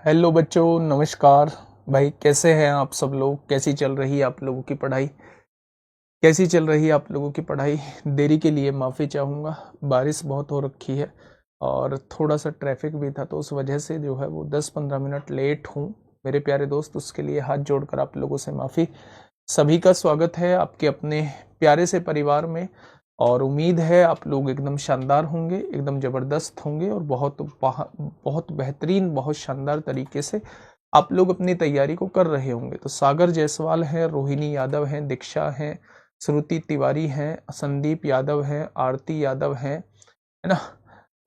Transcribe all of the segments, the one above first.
Hello बच्चों, नमस्कार। भाई कैसे हैं आप सब लोग? कैसी चल रही है आप लोगों की पढ़ाई? कैसी चल रही है आप लोगों की पढ़ाई? देरी के लिए माफ़ी चाहूँगा। बारिश बहुत हो रखी है और थोड़ा सा ट्रैफिक भी था, तो उस वजह से जो है वो 10-15 मिनट लेट हूँ मेरे प्यारे दोस्त। उसके लिए हाथ जोड़कर आप लोगों से माफ़ी। सभी का स्वागत है आपके अपने प्यारे से परिवार में, और उम्मीद है आप लोग एकदम शानदार होंगे, एकदम ज़बरदस्त होंगे और बहुत बेहतरीन, बहुत शानदार तरीके से आप लोग अपनी तैयारी को कर रहे होंगे। तो सागर जायसवाल हैं, रोहिणी यादव हैं, दीक्षा हैं, श्रुति तिवारी हैं, संदीप यादव हैं, आरती यादव हैं, है ना,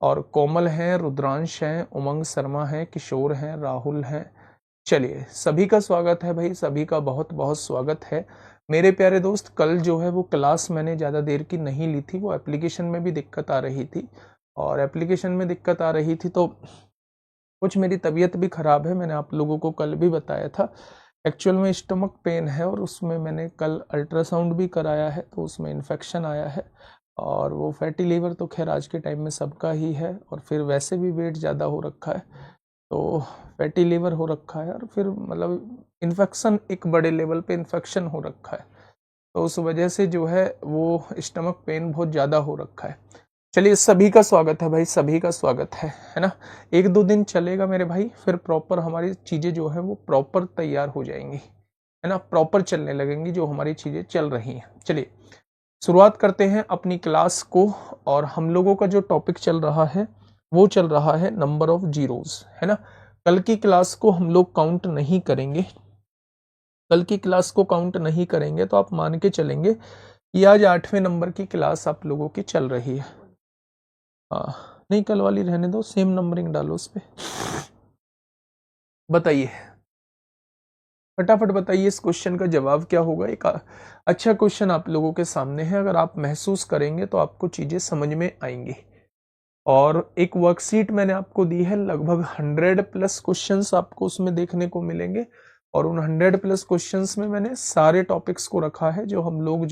और कोमल हैं, रुद्रांश हैं, उमंग शर्मा हैं, किशोर हैं, राहुल हैं। चलिए, सभी का स्वागत है भाई, सभी का बहुत बहुत स्वागत है मेरे प्यारे दोस्त। कल जो है वो क्लास मैंने ज़्यादा देर की नहीं ली थी, वो एप्लीकेशन में भी दिक्कत आ रही थी, और एप्लीकेशन में दिक्कत आ रही थी तो कुछ मेरी तबीयत भी ख़राब है। मैंने आप लोगों को कल भी बताया था। एक्चुअल में स्टमक पेन है और उसमें मैंने कल अल्ट्रासाउंड भी कराया है, तो उसमें इन्फेक्शन आया है। और वो फैटी लीवर तो खैर आज के टाइम में सबका ही है, और फिर वैसे भी वेट ज़्यादा हो रखा है, तो फैटी लीवर हो रखा है, और फिर मतलब इन्फेक्शन, एक बड़े लेवल पे इन्फेक्शन हो रखा है, तो उस वजह से जो है वो स्टमक पेन बहुत ज़्यादा हो रखा है। चलिए, सभी का स्वागत है भाई, सभी का स्वागत है ना। 1-2 दिन चलेगा मेरे भाई, फिर प्रॉपर हमारी चीज़ें जो है वो प्रॉपर तैयार हो जाएंगी, है ना, प्रॉपर चलने लगेंगी जो हमारी चीज़ें चल रही हैं। चलिए शुरुआत करते हैं अपनी क्लास को, और हम लोगों का जो टॉपिक चल रहा है वो चल रहा है नंबर ऑफ जीरोस, है ना। कल की क्लास को हम लोग काउंट नहीं करेंगे, कल की क्लास को काउंट नहीं करेंगे, तो आप मान के चलेंगे कि आज 8वें नंबर की क्लास आप लोगों की चल रही है। नहीं, कल वाली रहने दो, सेम नंबरिंग डालो उस पे। बताइए, फटाफट बताइए, इस क्वेश्चन का जवाब क्या होगा। एक अच्छा क्वेश्चन आप लोगों के सामने है, अगर आप महसूस करेंगे तो आपको चीजें समझ में आएंगी। और एक वर्कशीट मैंने आपको दी है, लगभग 100 प्लस क्वेश्चंस आपको उसमें देखने को मिलेंगे, और उन 100 प्लस क्वेश्चंस में मैंने सारे टॉपिक्स को रखा है जो हम लोग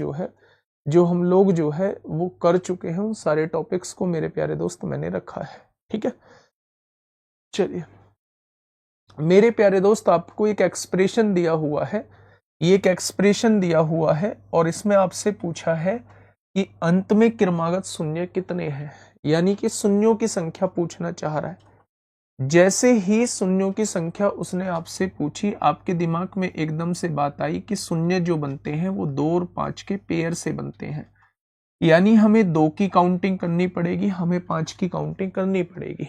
जो है वो कर चुके हैं। उन सारे टॉपिक्स को मेरे प्यारे दोस्त मैंने रखा है, ठीक है। चलिए मेरे प्यारे दोस्त, आपको एक एक्सप्रेशन दिया हुआ है, ये एक एक्सप्रेशन दिया हुआ है, और इसमें आपसे पूछा है कि अंत में क्रमागत शून्य कितने हैं, यानी कि शून्यों की संख्या पूछना चाह रहा है। जैसे ही शून्यों की संख्या उसने आपसे पूछी, आपके दिमाग में एकदम से बात आई कि शून्य जो बनते हैं वो 2 और 5 के पेयर से बनते हैं, यानी हमें 2 की काउंटिंग करनी पड़ेगी, हमें 5 की काउंटिंग करनी पड़ेगी।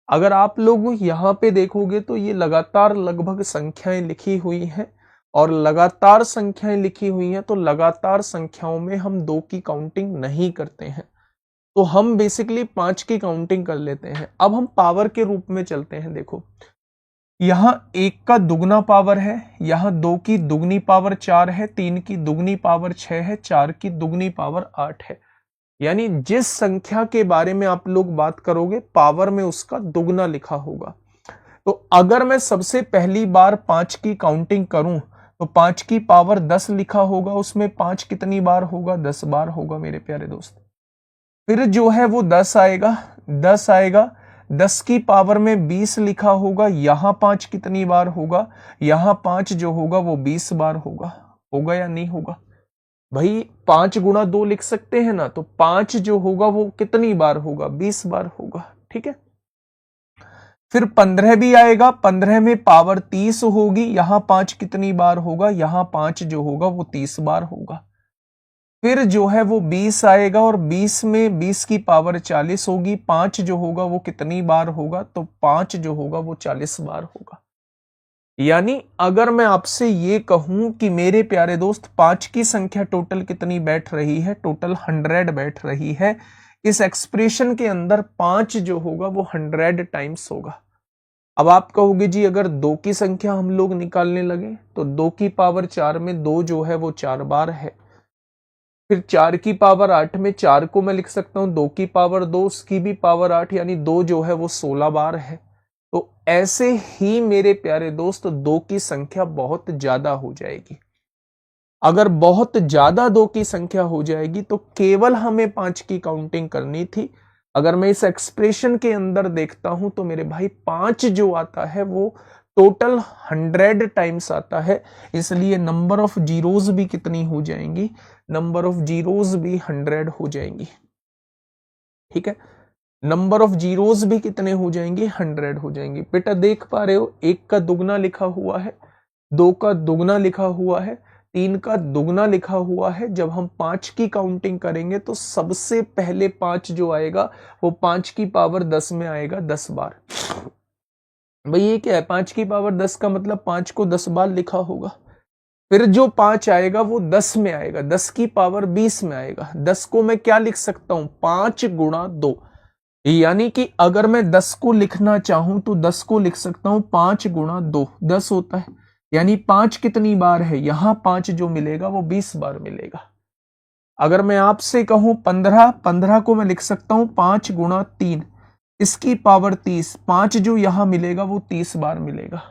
अगर आप लोग यहाँ पे देखोगे तो ये लगातार लगभग संख्याएं लिखी हुई हैं, और लगातार संख्याएं लिखी हुई हैं, तो लगातार संख्याओं में हम 2 की काउंटिंग नहीं करते हैं, तो हम बेसिकली 5 की काउंटिंग कर लेते हैं। अब हम पावर के रूप में चलते हैं। देखो, यहाँ 1 का दुगना पावर है, यहाँ 2 की दुगनी पावर 4 है, 3 की दुगनी पावर 6 है, 4 की दुगनी पावर 8 है। यानी जिस संख्या के बारे में आप लोग बात करोगे, पावर में उसका दुगना लिखा होगा। तो अगर मैं सबसे पहली बार 5 की काउंटिंग करूं, तो 5 की पावर 10 लिखा होगा, उसमें 5 कितनी बार होगा? 10 बार होगा मेरे प्यारे दोस्त। फिर जो है वो 10 आएगा, 10 आएगा, 10 की पावर में 20 लिखा होगा, यहां 5 कितनी बार होगा? यहां 5 जो होगा वो 20 बार होगा। होगा या नहीं होगा भाई? 5 गुणा 2 लिख सकते हैं ना, तो 5 जो होगा वो कितनी बार होगा? 20 बार होगा, ठीक है। फिर 15 भी आएगा, 15 में पावर 30 होगी, यहां 5 कितनी बार होगा? यहां 5 जो होगा वो 30 बार होगा। फिर जो है वो 20 आएगा, और 20 में 20 की पावर 40 होगी, 5 जो होगा वो कितनी बार होगा? तो 5 जो होगा वो 40 बार होगा। यानी अगर मैं आपसे ये कहूं कि मेरे प्यारे दोस्त 5 की संख्या टोटल कितनी बैठ रही है? टोटल 100 बैठ रही है। इस एक्सप्रेशन के अंदर 5 जो होगा वो 100 टाइम्स होगा। अब आप कहोगे जी अगर 2 की संख्या हम लोग निकालने लगे, तो 2 की पावर 4 में 2 जो है वो 4 बार है। फिर 4 की पावर 8 में 4 को मैं लिख सकता हूं 2 की पावर 2, उसकी भी पावर 8, यानी 2 जो है वो 16 बार है। तो ऐसे ही मेरे प्यारे दोस्त 2 की संख्या बहुत ज्यादा हो जाएगी। अगर बहुत ज्यादा 2 की संख्या हो जाएगी तो केवल हमें 5 की काउंटिंग करनी थी। अगर मैं इस एक्सप्रेशन के अंदर देखता हूं तो मेरे भाई 5 जो आता है वो टोटल 100 टाइम्स आता है, इसलिए नंबर ऑफ जीरोज भी कितनी हो जाएंगी, नंबर ऑफ जीरोज भी 100 हो जाएंगी। ठीक है, नंबर ऑफ जीरोज भी कितने हो जाएंगे, 100 हो जाएंगे। बेटा देख पा रहे हो, 1 का दुगना लिखा हुआ है, 2 का दुगना लिखा हुआ है, 3 का दुगना लिखा हुआ है। जब हम 5 की काउंटिंग करेंगे तो सबसे पहले 5 जो आएगा वो 5 की पावर 10 में आएगा 10 बार। भाई ये क्या है, 5 की पावर 10 का मतलब 5 को 10 बार लिखा होगा। फिर जो 5 आएगा वो 10 में आएगा, 10 की पावर 20 में आएगा। 10 को मैं क्या लिख सकता हूं, 5 गुणा 2, यानी कि अगर मैं 10 को लिखना चाहूं तो 10 को लिख सकता हूं 5 गुणा 2, 10 होता है। यानी 5 कितनी बार है, यहां 5 जो मिलेगा वो 20 बार मिलेगा। अगर मैं आपसे कहूं 15, 15 को मैं लिख सकता हूं 5 गुणा 3, इसकी पावर 30, 5 जो यहां मिलेगा वो 30 बार मिलेगा।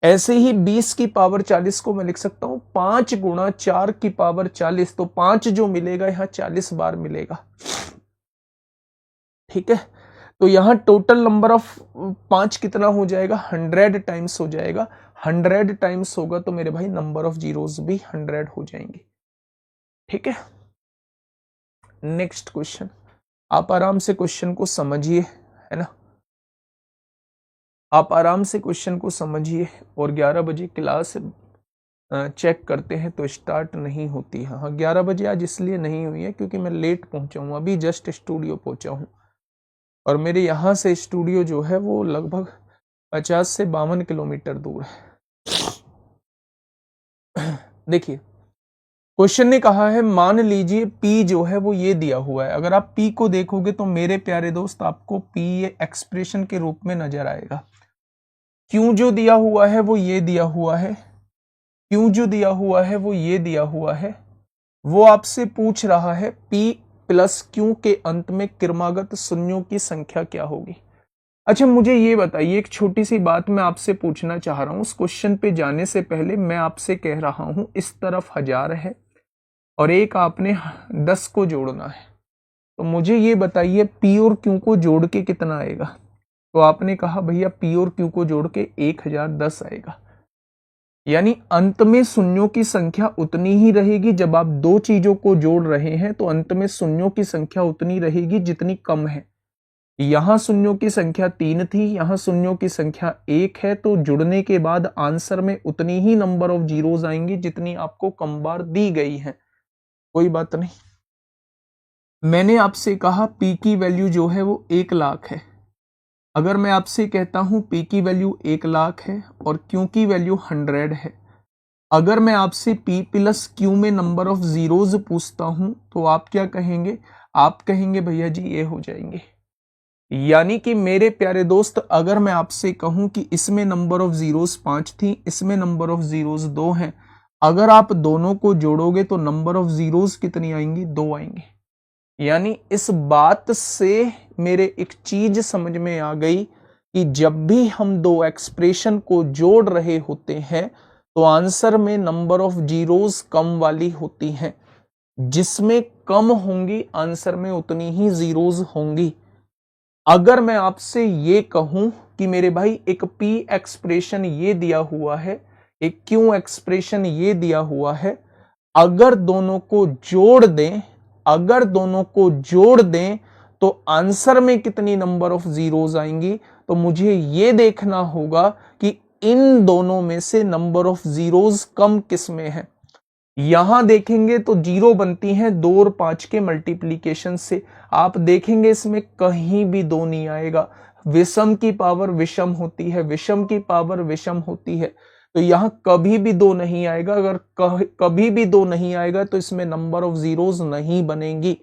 ऐसे ही 20 की पावर 40 को मैं लिख सकता हूं 5 गुणा 4 की पावर 40, तो 5 जो मिलेगा यहां 40 बार मिलेगा। ठीक है, तो यहां टोटल नंबर ऑफ 5 कितना हो जाएगा, 100 टाइम्स हो जाएगा। 100 टाइम्स होगा तो मेरे भाई नंबर ऑफ जीरोस भी 100 हो जाएंगे। ठीक है, नेक्स्ट क्वेश्चन, आप आराम से क्वेश्चन को समझिए, है ना, आप आराम से क्वेश्चन को समझिए। और 11 बजे क्लास चेक करते हैं तो स्टार्ट नहीं होती है। हाँ 11 बजे आज इसलिए नहीं हुई है क्योंकि मैं लेट पहुंचा हूँ, अभी जस्ट स्टूडियो पहुंचा हूँ और मेरे यहाँ से स्टूडियो जो है वो लगभग 50 से 52 किलोमीटर दूर है। देखिए क्वेश्चन ने कहा है, मान लीजिए P जो है वो ये दिया हुआ है। अगर आप P को देखोगे तो मेरे प्यारे दोस्त आपको P ये एक्सप्रेशन के रूप में नजर आएगा। Q जो दिया हुआ है वो ये दिया हुआ है, Q जो दिया हुआ है वो ये दिया हुआ है। वो आपसे पूछ रहा है P प्लस Q के अंत में क्रमागत शून्यों की संख्या क्या होगी। अच्छा मुझे ये बताइए, एक छोटी सी बात मैं आपसे पूछना चाह रहा हूं। उस क्वेश्चन पे जाने से पहले मैं आपसे कह रहा हूं, इस तरफ 1000 है और एक आपने 10 को जोड़ना है, तो मुझे ये बताइए P और Q को जोड़ के कितना आएगा। तो आपने कहा भैया P और Q को जोड़ के 1010 आएगा। यानी अंत में शून्यों की संख्या उतनी ही रहेगी। जब आप दो चीजों को जोड़ रहे हैं तो अंत में शून्यों की संख्या उतनी रहेगी जितनी कम है। यहां शून्यों की संख्या 3 थी, यहां शून्यों की संख्या 1 है, तो जुड़ने के बाद आंसर में उतनी ही नंबर ऑफ जीरोज आएंगी जितनी आपको कम बार दी गई है। कोई बात नहीं। मैंने आपसे कहा P की वैल्यू जो है वो 1 लाख है। अगर मैं आपसे कहता हूं P की वैल्यू 1 लाख है और Q की वैल्यू 100 है, अगर मैं आपसे P प्लस Q में नंबर ऑफ जीरोज पूछता हूं तो आप क्या कहेंगे, आप कहेंगे भैया जी ये हो जाएंगे। यानी कि मेरे प्यारे दोस्त अगर मैं आपसे कहूं कि इसमें नंबर ऑफ जीरोज 5 थी, इसमें नंबर ऑफ जीरोज 2 हैं, अगर आप दोनों को जोड़ोगे तो नंबर ऑफ जीरोज कितनी आएंगी, 2 आएंगी। यानी इस बात से मेरे एक चीज समझ में आ गई कि जब भी हम दो एक्सप्रेशन को जोड़ रहे होते हैं तो आंसर में नंबर ऑफ जीरोज कम वाली होती हैं। जिसमें कम होंगी आंसर में उतनी ही जीरोज होंगी। अगर मैं आपसे ये कहूं कि मेरे भाई एक P एक्सप्रेशन ये दिया हुआ है, एक Q एक्सप्रेशन ये दिया हुआ है, अगर दोनों को जोड़ दें, अगर दोनों को जोड़ दें तो आंसर में कितनी नंबर ऑफ जीरोज आएंगी, तो मुझे ये देखना होगा कि इन दोनों में से नंबर ऑफ जीरोज कम किस में है। यहां देखेंगे तो 0 बनती हैं 2 और 5 के मल्टीप्लीकेशन से। आप देखेंगे इसमें कहीं भी 2 नहीं आएगा। विषम की पावर विषम होती है, विषम की पावर विषम होती है, तो यहां कभी भी 2 नहीं आएगा। अगर कभी भी 2 नहीं आएगा तो इसमें नंबर ऑफ जीरोज नहीं बनेंगी।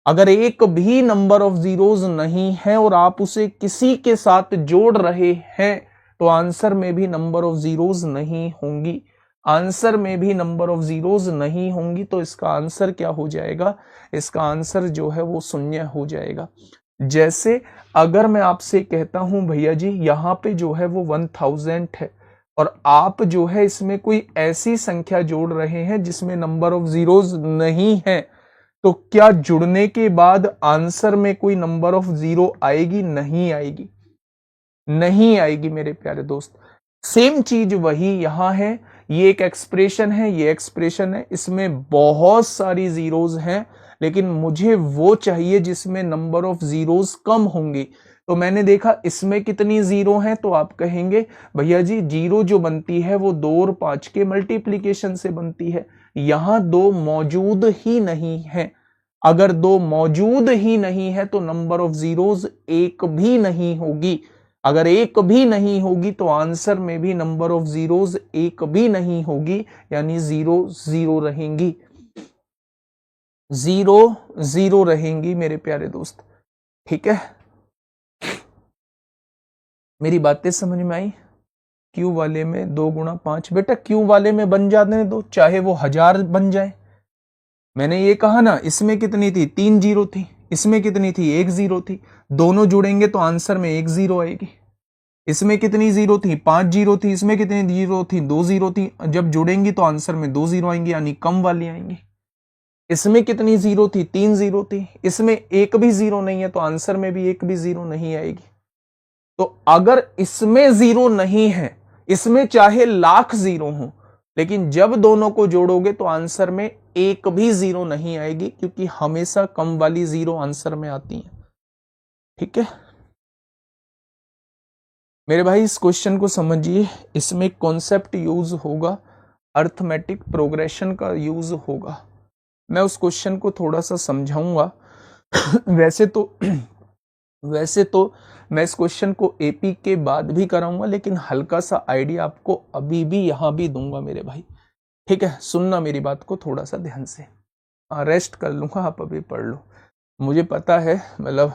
अगर एक भी नंबर ऑफ जीरोज नहीं है और आप उसे किसी के साथ जोड़ रहे हैं तो आंसर में भी नंबर ऑफ जीरोज नहीं होंगी, आंसर में भी नंबर ऑफ जीरोज नहीं होंगी। तो इसका आंसर क्या हो जाएगा, इसका आंसर जो है वो शून्य हो जाएगा। जैसे अगर मैं आपसे कहता हूं भैया जी यहां पे जो है वो 1000 है और आप जो है इसमें कोई ऐसी संख्या जोड़ रहे हैं जिसमें नंबर ऑफ जीरोज नहीं है, तो क्या जुड़ने के बाद आंसर में कोई नंबर ऑफ जीरो आएगी? नहीं आएगी, नहीं आएगी मेरे प्यारे दोस्त। सेम चीज वही यहां है, ये एक एक्सप्रेशन है, ये एक्सप्रेशन है, इसमें बहुत सारी जीरोज हैं, लेकिन मुझे वो चाहिए जिसमें नंबर ऑफ जीरोज कम होंगे। तो मैंने देखा इसमें कितनी जीरो हैं, तो आप कहेंगे भैया जी जीरो जो बनती है वो 2 और 5 के मल्टीप्लीकेशन से बनती है, यहां 2 मौजूद ही नहीं है। अगर 2 मौजूद ही नहीं है तो नंबर ऑफ जीरोज एक भी नहीं होगी। अगर एक भी नहीं होगी तो आंसर में भी नंबर ऑफ जीरोज एक भी नहीं होगी, यानी 0 0 रहेंगी, 0 0 रहेंगी मेरे प्यारे दोस्त। ठीक है, मेरी बातें समझ में आई? क्यू वाले में 2 गुणा 5, बेटा क्यू वाले में बन जाने दो, चाहे वो 1000 बन जाए। मैंने ये कहा ना, इसमें कितनी थी? 3 जीरो थी, इसमें कितनी थी? 1 जीरो थी। दोनों जुड़ेंगे तो आंसर में 1 जीरो आएगी। इसमें कितनी जीरो थी? 5 जीरो थी। इसमें कितनी जीरो थी? 2 जीरो थी। जब जुड़ेंगी तो आंसर में 2 जीरो आएंगी, यानी कम वाली आएंगी। इसमें कितनी जीरो थी? 3 जीरो थी। इसमें एक भी जीरो नहीं है तो आंसर में भी एक भी जीरो नहीं आएगी। तो अगर इसमें जीरो नहीं है, इसमें चाहे लाख जीरो हो, लेकिन जब दोनों को जोड़ोगे तो आंसर में एक भी जीरो नहीं आएगी, क्योंकि हमेशा कम वाली जीरो आंसर में आती है। ठीक है मेरे भाई, इस क्वेश्चन को समझिए, इसमें कॉन्सेप्ट यूज होगा, अर्थमेटिक प्रोग्रेशन का यूज होगा। मैं उस क्वेश्चन को थोड़ा सा समझाऊंगा। वैसे तो मैं इस क्वेश्चन को एपी के बाद भी कराऊंगा, लेकिन हल्का सा आइडिया आपको अभी भी यहां भी दूंगा मेरे भाई। ठीक है, सुनना मेरी बात को थोड़ा सा ध्यान से। रेस्ट कर लूंगा, आप अभी पढ़ लो। मुझे पता है, मतलब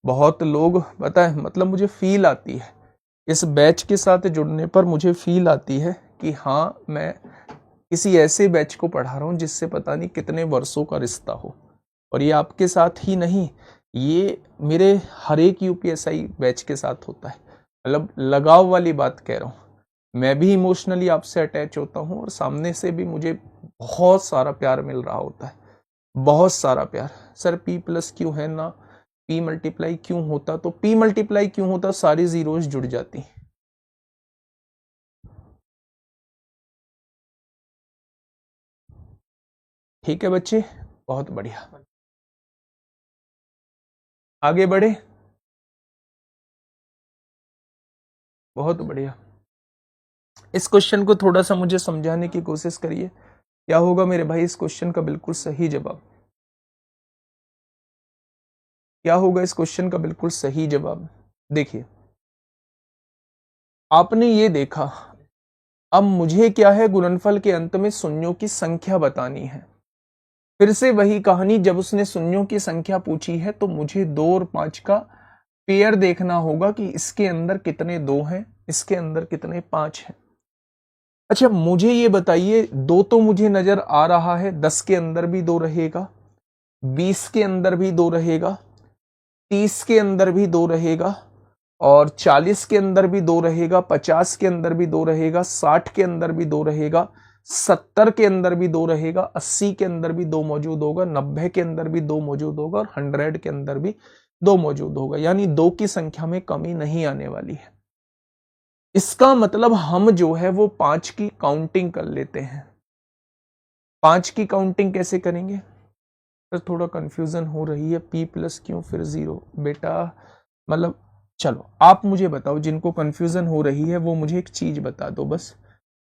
बहुत लोग, पता है, मतलब मुझे फील आती है इस बैच के साथ जुड़ने पर, मुझे फील आती है कि हाँ मैं किसी ऐसे बैच को पढ़ा रहा हूँ जिससे पता नहीं कितने वर्षों का रिश्ता हो। और ये आपके साथ ही नहीं, ये मेरे हर एक यूपीएसआई बैच के साथ होता है। मतलब लगाव वाली बात कह रहा हूँ, मैं भी इमोशनली आपसे अटैच होता हूँ और सामने से भी मुझे बहुत सारा प्यार मिल रहा होता है, बहुत सारा प्यार। सर P प्लस क्यों है ना, P मल्टीप्लाई क्यों होता? तो P मल्टीप्लाई क्यों होता? सारी जीरोज जुड़ जाती। ठीक है बच्चे, बहुत बढ़िया, आगे बढ़े, बहुत बढ़िया। इस क्वेश्चन को थोड़ा सा मुझे समझाने की कोशिश करिए, क्या होगा मेरे भाई इस क्वेश्चन का बिल्कुल सही जवाब? क्या होगा इस क्वेश्चन का बिल्कुल सही जवाब? देखिए, आपने ये देखा, अब मुझे क्या है, गुणनफल के अंत में शून्यों की संख्या बतानी है। फिर से वही कहानी, जब उसने शून्यों की संख्या पूछी है तो मुझे 2 और 5 का पेयर देखना होगा कि इसके अंदर कितने 2 हैं, इसके अंदर कितने 5 हैं। अच्छा मुझे ये बताइए, 2 तो मुझे नजर आ रहा है, 10 के अंदर भी 2 रहेगा, 20 के अंदर भी 2 रहेगा, 30 के अंदर भी 2 रहेगा, और 40 के अंदर भी 2 रहेगा, 50 के अंदर भी 2 रहेगा, 60 के अंदर भी 2 रहेगा, 70 के अंदर भी 2 रहेगा, 80 के अंदर भी 2 मौजूद होगा, 90 के अंदर भी 2 मौजूद होगा, और 100 के अंदर भी 2 मौजूद होगा। यानी 2 की संख्या में कमी नहीं आने वाली है। इसका मतलब हम जो है वो 5 की काउंटिंग कर लेते हैं। 5 की काउंटिंग कैसे करेंगे? सर थोड़ा कंफ्यूजन हो रही है, P प्लस क्यों फिर 0? बेटा मतलब चलो आप मुझे बताओ, जिनको कंफ्यूजन हो रही है वो मुझे एक चीज बता दो बस।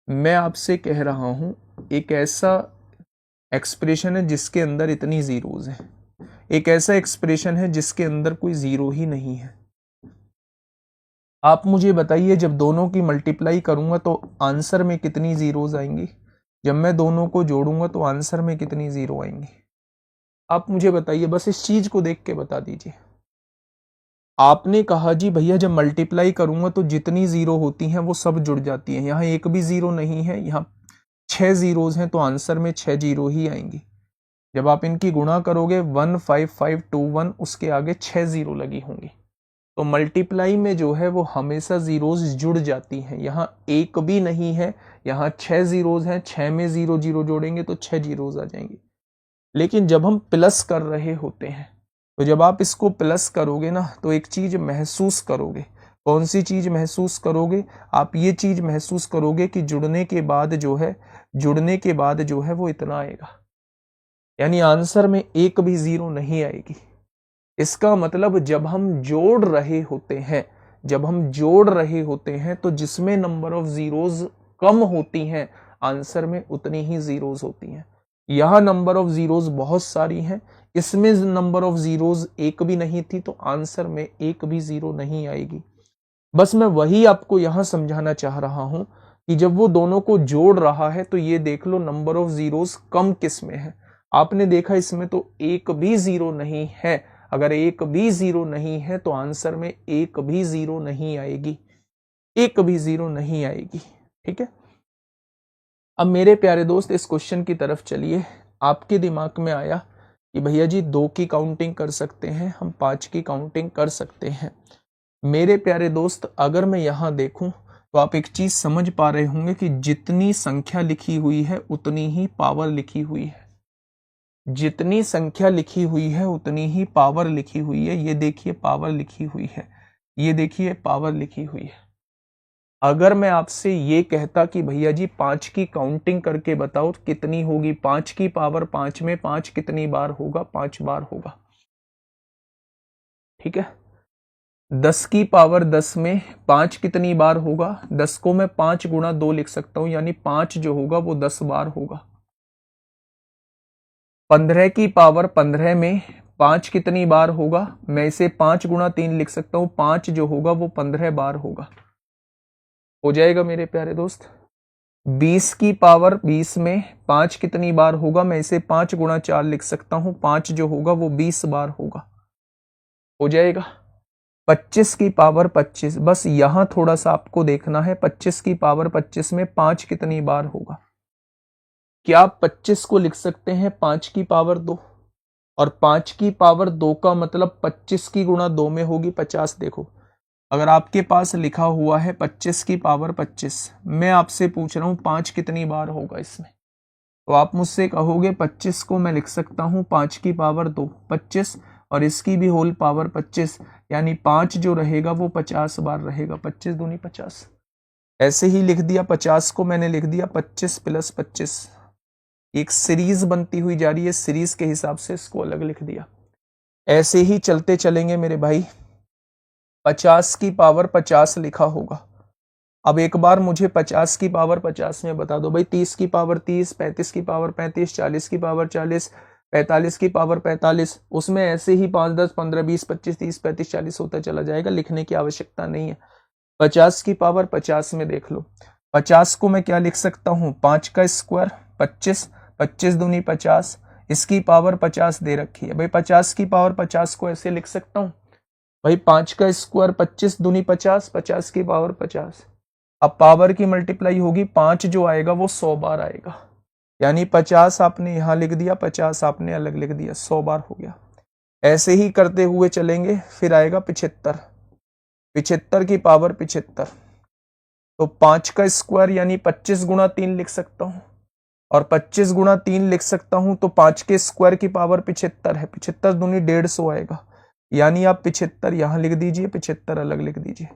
मैं आपसे कह रहा हूं, एक ऐसा एक्सप्रेशन है जिसके अंदर इतनी जीरोज है, एक ऐसा एक्सप्रेशन है जिसके अंदर कोई जीरो ही नहीं है। आप मुझे बताइए, जब दोनों की मल्टीप्लाई करूंगा तो आंसर में कितनी जीरोज आएंगी? जब मैं दोनों को जोड़ूंगा तो आंसर में कितनी जीरो आएंगी? आप मुझे बताइए, बस इस चीज को देख के बता दीजिए। आपने कहा जी भैया जब मल्टीप्लाई करूंगा तो जितनी जीरो होती हैं वो सब जुड़ जाती हैं, यहाँ एक भी जीरो नहीं है, यहाँ 6 जीरोज हैं तो आंसर में 6 जीरो ही आएंगी। जब आप इनकी गुणा करोगे 15521, उसके आगे 6 जीरो लगी होंगी। तो मल्टीप्लाई में जो है वो हमेशा जीरोज जुड़ जाती हैं, यहाँ एक भी नहीं है, यहाँ 6 जीरोज हैं, 6 में 0 0 जोड़ेंगे तो 6 जीरोज आ जाएंगे। लेकिन जब हम प्लस कर रहे होते हैं तो जब आप इसको प्लस करोगे ना तो एक चीज महसूस करोगे। कौन सी चीज महसूस करोगे? आप ये चीज महसूस करोगे कि जुड़ने के बाद जो है वो इतना आएगा, यानी आंसर में एक भी जीरो नहीं आएगी। इसका मतलब जब हम जोड़ रहे होते हैं तो जिसमें नंबर ऑफ जीरोज कम होती हैं आंसर में उतनी ही जीरोज होती हैं। यहां नंबर ऑफ जीरोज बहुत सारी हैं, इसमें नंबर ऑफ जीरोज एक भी नहीं थी, तो आंसर में एक भी जीरो नहीं आएगी। बस मैं वही आपको यहां समझाना चाह रहा हूं कि जब वो दोनों को जोड़ रहा है तो ये देख लो नंबर ऑफ जीरोज कम किस में है। आपने देखा इसमें तो एक भी जीरो नहीं है। अगर एक भी जीरो नहीं है तो आंसर में एक भी जीरो नहीं आएगी, एक भी जीरो नहीं आएगी। ठीक है, अब मेरे प्यारे दोस्त इस क्वेश्चन की तरफ चलिए। आपके दिमाग में आया कि भैया जी 2 की काउंटिंग कर सकते हैं, हम 5 की काउंटिंग कर सकते हैं। मेरे प्यारे दोस्त अगर मैं यहां देखूं तो आप एक चीज समझ पा रहे होंगे कि जितनी संख्या लिखी हुई है उतनी ही पावर लिखी हुई है। जितनी संख्या लिखी हुई है उतनी ही पावर लिखी हुई है। ये देखिए पावर लिखी हुई है, ये देखिए पावर लिखी हुई है। अगर मैं आपसे ये कहता कि भैया जी 5 की काउंटिंग करके बताओ तो कितनी होगी? 5 की पावर 5 में 5 कितनी बार होगा? 5 बार होगा। ठीक है, 10 की पावर 10 में 5 कितनी बार होगा? 10 को मैं 5 गुणा 2 लिख सकता हूं, यानी 5 जो होगा वो 10 बार होगा। 15 की पावर 15 में 5 कितनी बार होगा? मैं इसे 5 गुणा 3 लिख सकता हूं, 5 जो होगा वो 15 बार होगा। हो जाएगा मेरे प्यारे दोस्त। 20 की पावर 20 में 5 कितनी बार होगा? मैं इसे 5 गुणा 4 लिख सकता हूं, 5 जो होगा वो 20 बार होगा। हो जाएगा। 25 की पावर 25, बस यहां थोड़ा सा आपको देखना है। 25 की पावर 25 में 5 कितनी बार होगा? क्या आप 25 को लिख सकते हैं 5 की पावर 2? और 5 की पावर 2 का मतलब 25 की गुणा 2 में होगी 50। देखो अगर आपके पास लिखा हुआ है 25 की पावर 25, मैं आपसे पूछ रहा हूं 5 कितनी बार होगा इसमें, तो आप मुझसे कहोगे 25 को मैं लिख सकता हूं 5 की पावर 2 25 और इसकी भी होल पावर 25, यानी 5 जो रहेगा वो 50 बार रहेगा। 25 दूनी 50, ऐसे ही लिख दिया। 50 को मैंने लिख दिया 25 प्लस 25, एक सीरीज बनती हुई जा रही है, सीरीज के हिसाब से इसको अलग लिख दिया। ऐसे ही चलते चलेंगे मेरे भाई। 50 की पावर 50 लिखा होगा। अब एक बार मुझे 50 की पावर 50 में बता दो भाई। 30 की पावर 30, 35 की पावर 35, 40 की पावर 40, 45 की पावर 45, उसमें ऐसे ही 5 10 15 20 25 30 35 40 होता चला जाएगा, लिखने की आवश्यकता नहीं है। 50 की पावर 50 में देख लो, 50 को मैं क्या लिख सकता हूं? 5 का स्क्वायर 25, 25 दूनी 50, इसकी पावर 50 दे रखी है भाई। 50 की पावर 50 को ऐसे लिख सकता हूं भाई, 5 का स्क्वायर 25 दूनी 50, 50 की पावर 50। अब पावर की मल्टीप्लाई होगी, 5 जो आएगा वो 100 बार आएगा, यानी 50 आपने यहां लिख दिया, 50 आपने अलग लिख दिया, 100 बार हो गया। ऐसे ही करते हुए चलेंगे, फिर आएगा 75, 75 की पावर 75, तो 5 का स्क्वायर यानी 25 गुणा 3 लिख सकता हूं, और 25 गुणा 3 लिख सकता हूं तो 5 के स्क्वायर की पावर 75 है, 75 दूनी 150 आएगा, यानी आप 75 यहां लिख दीजिए, 75 अलग लिख दीजिए।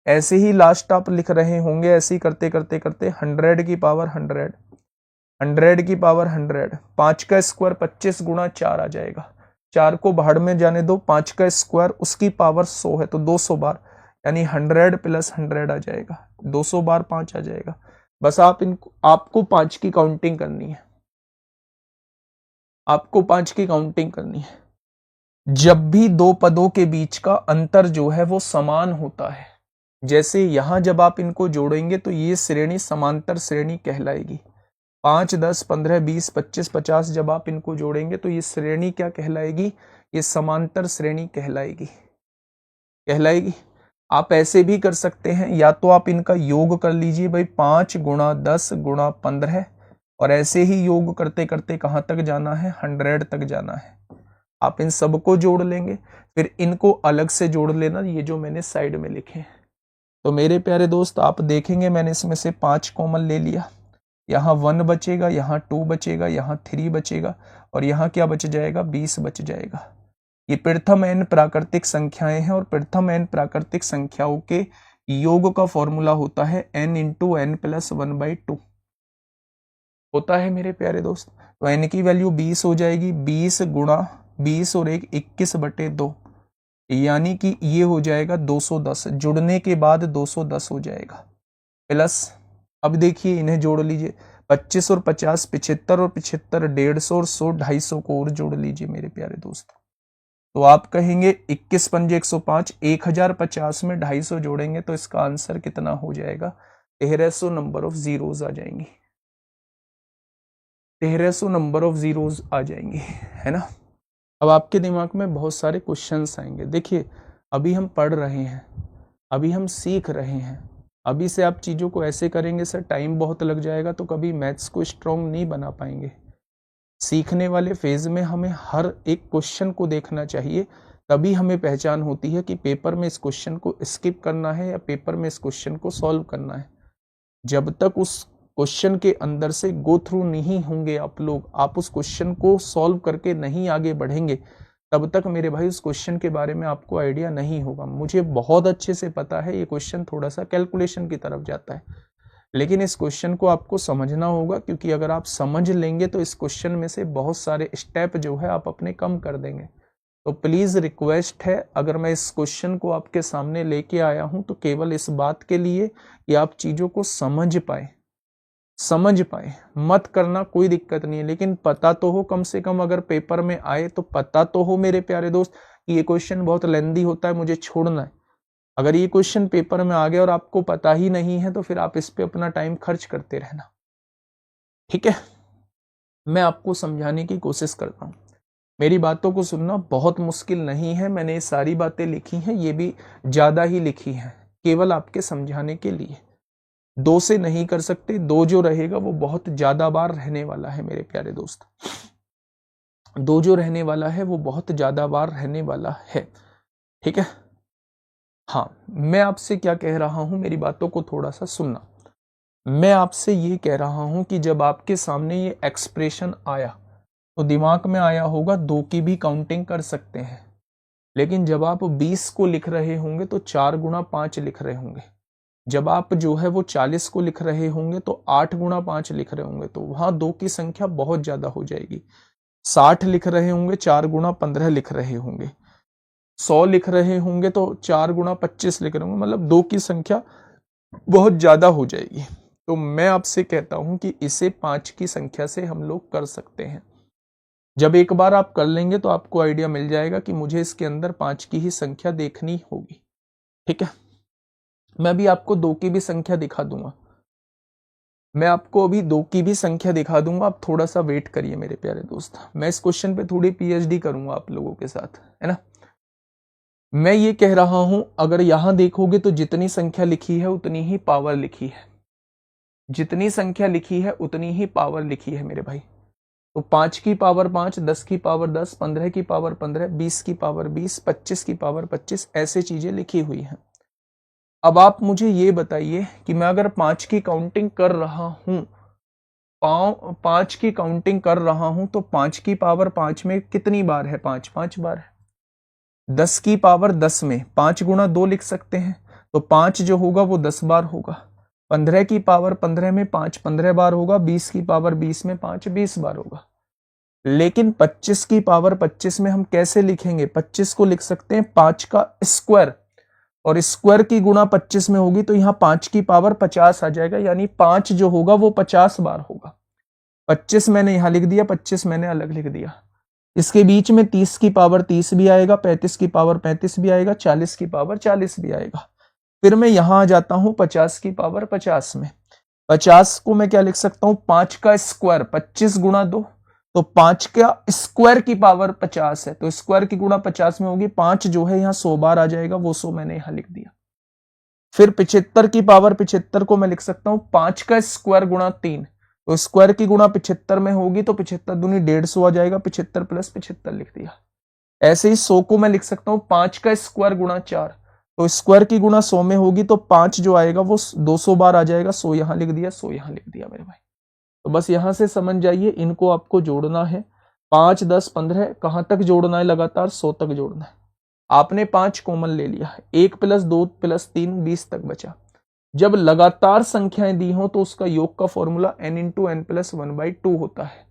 ऐसे ही लास्ट आप लिख रहे होंगे, ऐसे ही करते करते करते 100 की पावर 100, 100 की पावर 100, 5 का स्क्वायर 25 गुणा 4 आ जाएगा, 4 को भाड़ में जाने दो, 5 का स्क्वायर उसकी पावर 100 है तो 200 बार, यानी 100 प्लस 100 आ जाएगा, 200 बार 5 आ जाएगा। बस आपको 5 की काउंटिंग करनी है, आपको 5 की काउंटिंग करनी है। जब भी दो पदों के बीच का अंतर जो है वो समान होता है, जैसे यहां जब आप इनको जोड़ेंगे तो ये श्रेणी समांतर श्रेणी कहलाएगी। 5 10 15 20 25 50 जब आप इनको जोड़ेंगे तो ये श्रेणी क्या कहलाएगी? ये समांतर श्रेणी कहलाएगी, कहलाएगी। आप ऐसे भी कर सकते हैं, या तो आप इनका योग कर लीजिए भाई, 5 गुणा 10 गुणा 15, और ऐसे ही योग करते करते कहां तक जाना है? 100 तक जाना है। आप इन सबको जोड़ लेंगे, फिर इनको अलग से जोड़ लेना, ये जो मैंने साइड में लिखे हैं। तो मेरे प्यारे दोस्त आप देखेंगे मैंने इसमें से 5 कॉमन ले लिया, यहाँ 1 बचेगा, यहाँ 2 बचेगा, यहाँ 3 बचेगा, और यहाँ क्या बच जाएगा, 20 बच जाएगा। ये प्रथम n प्राकृतिक संख्याएं हैं और प्रथम n प्राकृतिक संख्याओं के योग का फॉर्मूला होता है n इंटू एन प्लस 1/2 होता है मेरे प्यारे दोस्त। तो n की वैल्यू 20 हो जाएगी, 20 गुणा 20 और 1 21/2, यानी कि ये हो जाएगा 210, जुड़ने के बाद 210 हो जाएगा प्लस, अब देखिए इन्हें जोड़ लीजिए, 25 और 50 75 और 75 150 और 100 250 को और जोड़ लीजिए मेरे प्यारे दोस्त। तो आप कहेंगे 21 पंजे 105, 1050 में 250 जोड़ेंगे तो इसका आंसर कितना हो जाएगा, 1300 नंबर ऑफ जीरोज आ जाएंगी, 1300 नंबर ऑफ जीरोज आ जाएंगे, है ना। अब आपके दिमाग में बहुत सारे क्वेश्चंस आएंगे। देखिए अभी हम पढ़ रहे हैं, अभी हम सीख रहे हैं, अभी से आप चीज़ों को ऐसे करेंगे सर टाइम बहुत लग जाएगा तो कभी मैथ्स को स्ट्रॉन्ग नहीं बना पाएंगे। सीखने वाले फेज में हमें हर एक क्वेश्चन को देखना चाहिए, तभी हमें पहचान होती है कि पेपर में इस क्वेश्चन को स्किप करना है या पेपर में इस क्वेश्चन को सॉल्व करना है। जब तक उस क्वेश्चन के अंदर से गो थ्रू नहीं होंगे आप लोग, आप उस क्वेश्चन को सॉल्व करके नहीं आगे बढ़ेंगे, तब तक मेरे भाई उस क्वेश्चन के बारे में आपको आइडिया नहीं होगा। मुझे बहुत अच्छे से पता है ये क्वेश्चन थोड़ा सा कैलकुलेशन की तरफ जाता है, लेकिन इस क्वेश्चन को आपको समझना होगा, क्योंकि अगर आप समझ लेंगे तो इस क्वेश्चन में से बहुत सारे स्टेप जो है आप अपने कम कर देंगे। तो प्लीज रिक्वेस्ट है, अगर मैं इस क्वेश्चन को आपके सामने लेके आया हूं तो केवल इस बात के लिए कि आप चीजों को समझ पाए, मत करना कोई दिक्कत नहीं है, लेकिन पता तो हो, कम से कम अगर पेपर में आए तो पता तो हो मेरे प्यारे दोस्त कि ये क्वेश्चन बहुत लेंदी होता है, मुझे छोड़ना है। अगर ये क्वेश्चन पेपर में आ गया और आपको पता ही नहीं है तो फिर आप इस पे अपना टाइम खर्च करते रहना, ठीक है। मैं आपको समझाने की कोशिश करता हूं, मेरी बातों को सुनना बहुत मुश्किल नहीं है। मैंने ये सारी बातें लिखी हैं, ये भी ज्यादा ही लिखी हैं, केवल आपके समझाने के लिए। 2 से नहीं कर सकते, 2 जो रहेगा वो बहुत ज्यादा बार रहने वाला है मेरे प्यारे दोस्त, 2 जो रहने वाला है वो बहुत ज्यादा बार रहने वाला है, ठीक है। हाँ, मैं आपसे क्या कह रहा हूं, मेरी बातों को थोड़ा सा सुनना। मैं आपसे ये कह रहा हूं कि जब आपके सामने ये एक्सप्रेशन आया तो दिमाग में आया होगा 2 की भी काउंटिंग कर सकते हैं, लेकिन जब आप 20 को लिख रहे होंगे तो 4 गुणा 5 लिख रहे होंगे, जब आप जो है वो 40 को लिख रहे होंगे तो 8 गुणा 5 लिख रहे होंगे, तो वहां 2 की संख्या बहुत ज्यादा हो जाएगी। 60 लिख रहे होंगे 4 गुणा 15 लिख रहे होंगे, 100 लिख रहे होंगे तो 4 गुणा 25 लिख रहे होंगे, मतलब 2 की संख्या बहुत ज्यादा हो जाएगी। तो मैं आपसे कहता हूं कि इसे 5 की संख्या से हम लोग कर सकते हैं। जब एक बार आप कर लेंगे तो आपको आइडिया मिल जाएगा कि मुझे इसके अंदर 5 की ही संख्या देखनी होगी, ठीक है। मैं अभी आपको 2 की भी संख्या दिखा दूंगा, मैं आपको अभी 2 की भी संख्या दिखा दूंगा, आप थोड़ा सा वेट करिए मेरे प्यारे दोस्त। मैं इस क्वेश्चन पे थोड़ी पीएचडी करूंगा आप लोगों के साथ, है ना। मैं ये कह रहा हूं, अगर यहां देखोगे तो जितनी संख्या लिखी है उतनी ही पावर लिखी है, जितनी संख्या लिखी है उतनी ही पावर लिखी है मेरे भाई। तो 5 की पावर 5, 10 की पावर 10, 15 की पावर 15, 20 की पावर 20, 25 की पावर 25, ऐसे चीजें लिखी हुई हैं। अब आप मुझे ये बताइए कि मैं अगर 5 की काउंटिंग कर रहा हूं, 5 की काउंटिंग कर रहा हूं तो 5 की पावर 5 में कितनी बार है, 5 5 बार है। 10 की पावर 10 में 5 गुणा 2 लिख सकते हैं, तो 5 जो होगा वो 10 बार होगा। 15 की पावर 15 में 5 15 बार होगा, 20 की पावर 20 में 5 20 बार होगा। लेकिन 25 की पावर 25 में हम कैसे लिखेंगे, 25 को लिख सकते हैं 5 का स्क्वायर, और स्क्वायर की गुणा 25 में होगी तो यहां 5 की पावर 50 आ जाएगा, यानी 5 जो होगा वो 50 बार होगा। 25 मैंने यहां लिख दिया, 25 मैंने अलग लिख दिया। इसके बीच में 30 की पावर 30 भी आएगा, 35 की पावर 35 भी आएगा, 40 की पावर 40 भी आएगा। फिर मैं यहां आ जाता हूं 50 की पावर 50 में। 50 को मैं क्या लिख सकता हूं, 5 का स्क्वायर 25 गुणा 2, तो 5 का स्क्वायर की पावर 50 है, तो स्क्वायर की गुणा 50 में होगी, 5 जो है यहां 100 बार आ जाएगा, वो 100 मैंने यहां लिख दिया। फिर 75 की पावर 75 को मैं लिख सकता हूं 5 का स्क्वायर गुणा 3, तो स्क्वायर की गुणा 75 में होगी तो 75 दूनी 150 आ जाएगा, 75 प्लस 75 लिख दिया। ऐसे ही 100 को मैं लिख सकता हूं 5 का स्क्वायर गुणा 4, तो स्क्वायर की गुणा 100 में होगी तो 5 जो आएगा वो 200 बार आ जाएगा, 100 यहां लिख दिया, 100 यहां लिख दिया मेरे भाई। तो बस यहां से समझ जाइए, इनको आपको जोड़ना है। 5, 10, 15 कहाँ तक जोड़ना है लगातार? 100 तक जोड़ना है। आपने 5 कॉमन ले लिया, 1 + 2 + 3 20 तक बचा। जब लगातार संख्याएं दी हो तो उसका योग का फॉर्मूला n × n + 1/2 होता है।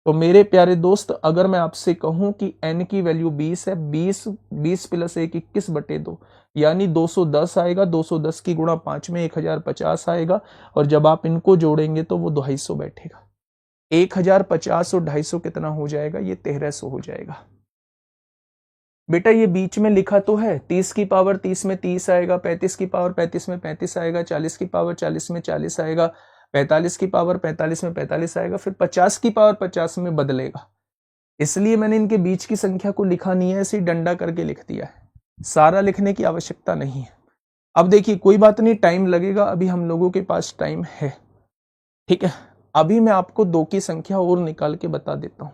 तो मेरे प्यारे दोस्त, अगर मैं आपसे कहूं कि n की वैल्यू 20 है, 20 + 1 21/2 यानी 210 आएगा। 210 की गुणा 5 में 1050 आएगा, और जब आप इनको जोड़ेंगे तो वो 250 बैठेगा। 1050 और 250 कितना हो जाएगा? ये 1300 हो जाएगा। बेटा ये बीच में लिखा तो है, 30 की पावर 30 में 30 आएगा, 35 की पावर 35 में 35 आएगा, 40 की पावर 40 में 40 आएगा, 45 की पावर 45 में 45 आएगा, फिर 50 की पावर 50 में बदलेगा। इसलिए मैंने इनके बीच की संख्या को लिखा नहीं है, ऐसे डंडा करके लिख दिया है। सारा लिखने की आवश्यकता नहीं है। अब देखिए, कोई बात नहीं, टाइम लगेगा, अभी हम लोगों के पास टाइम है। ठीक है, अभी मैं आपको 2 की संख्या और निकाल के बता देता हूं।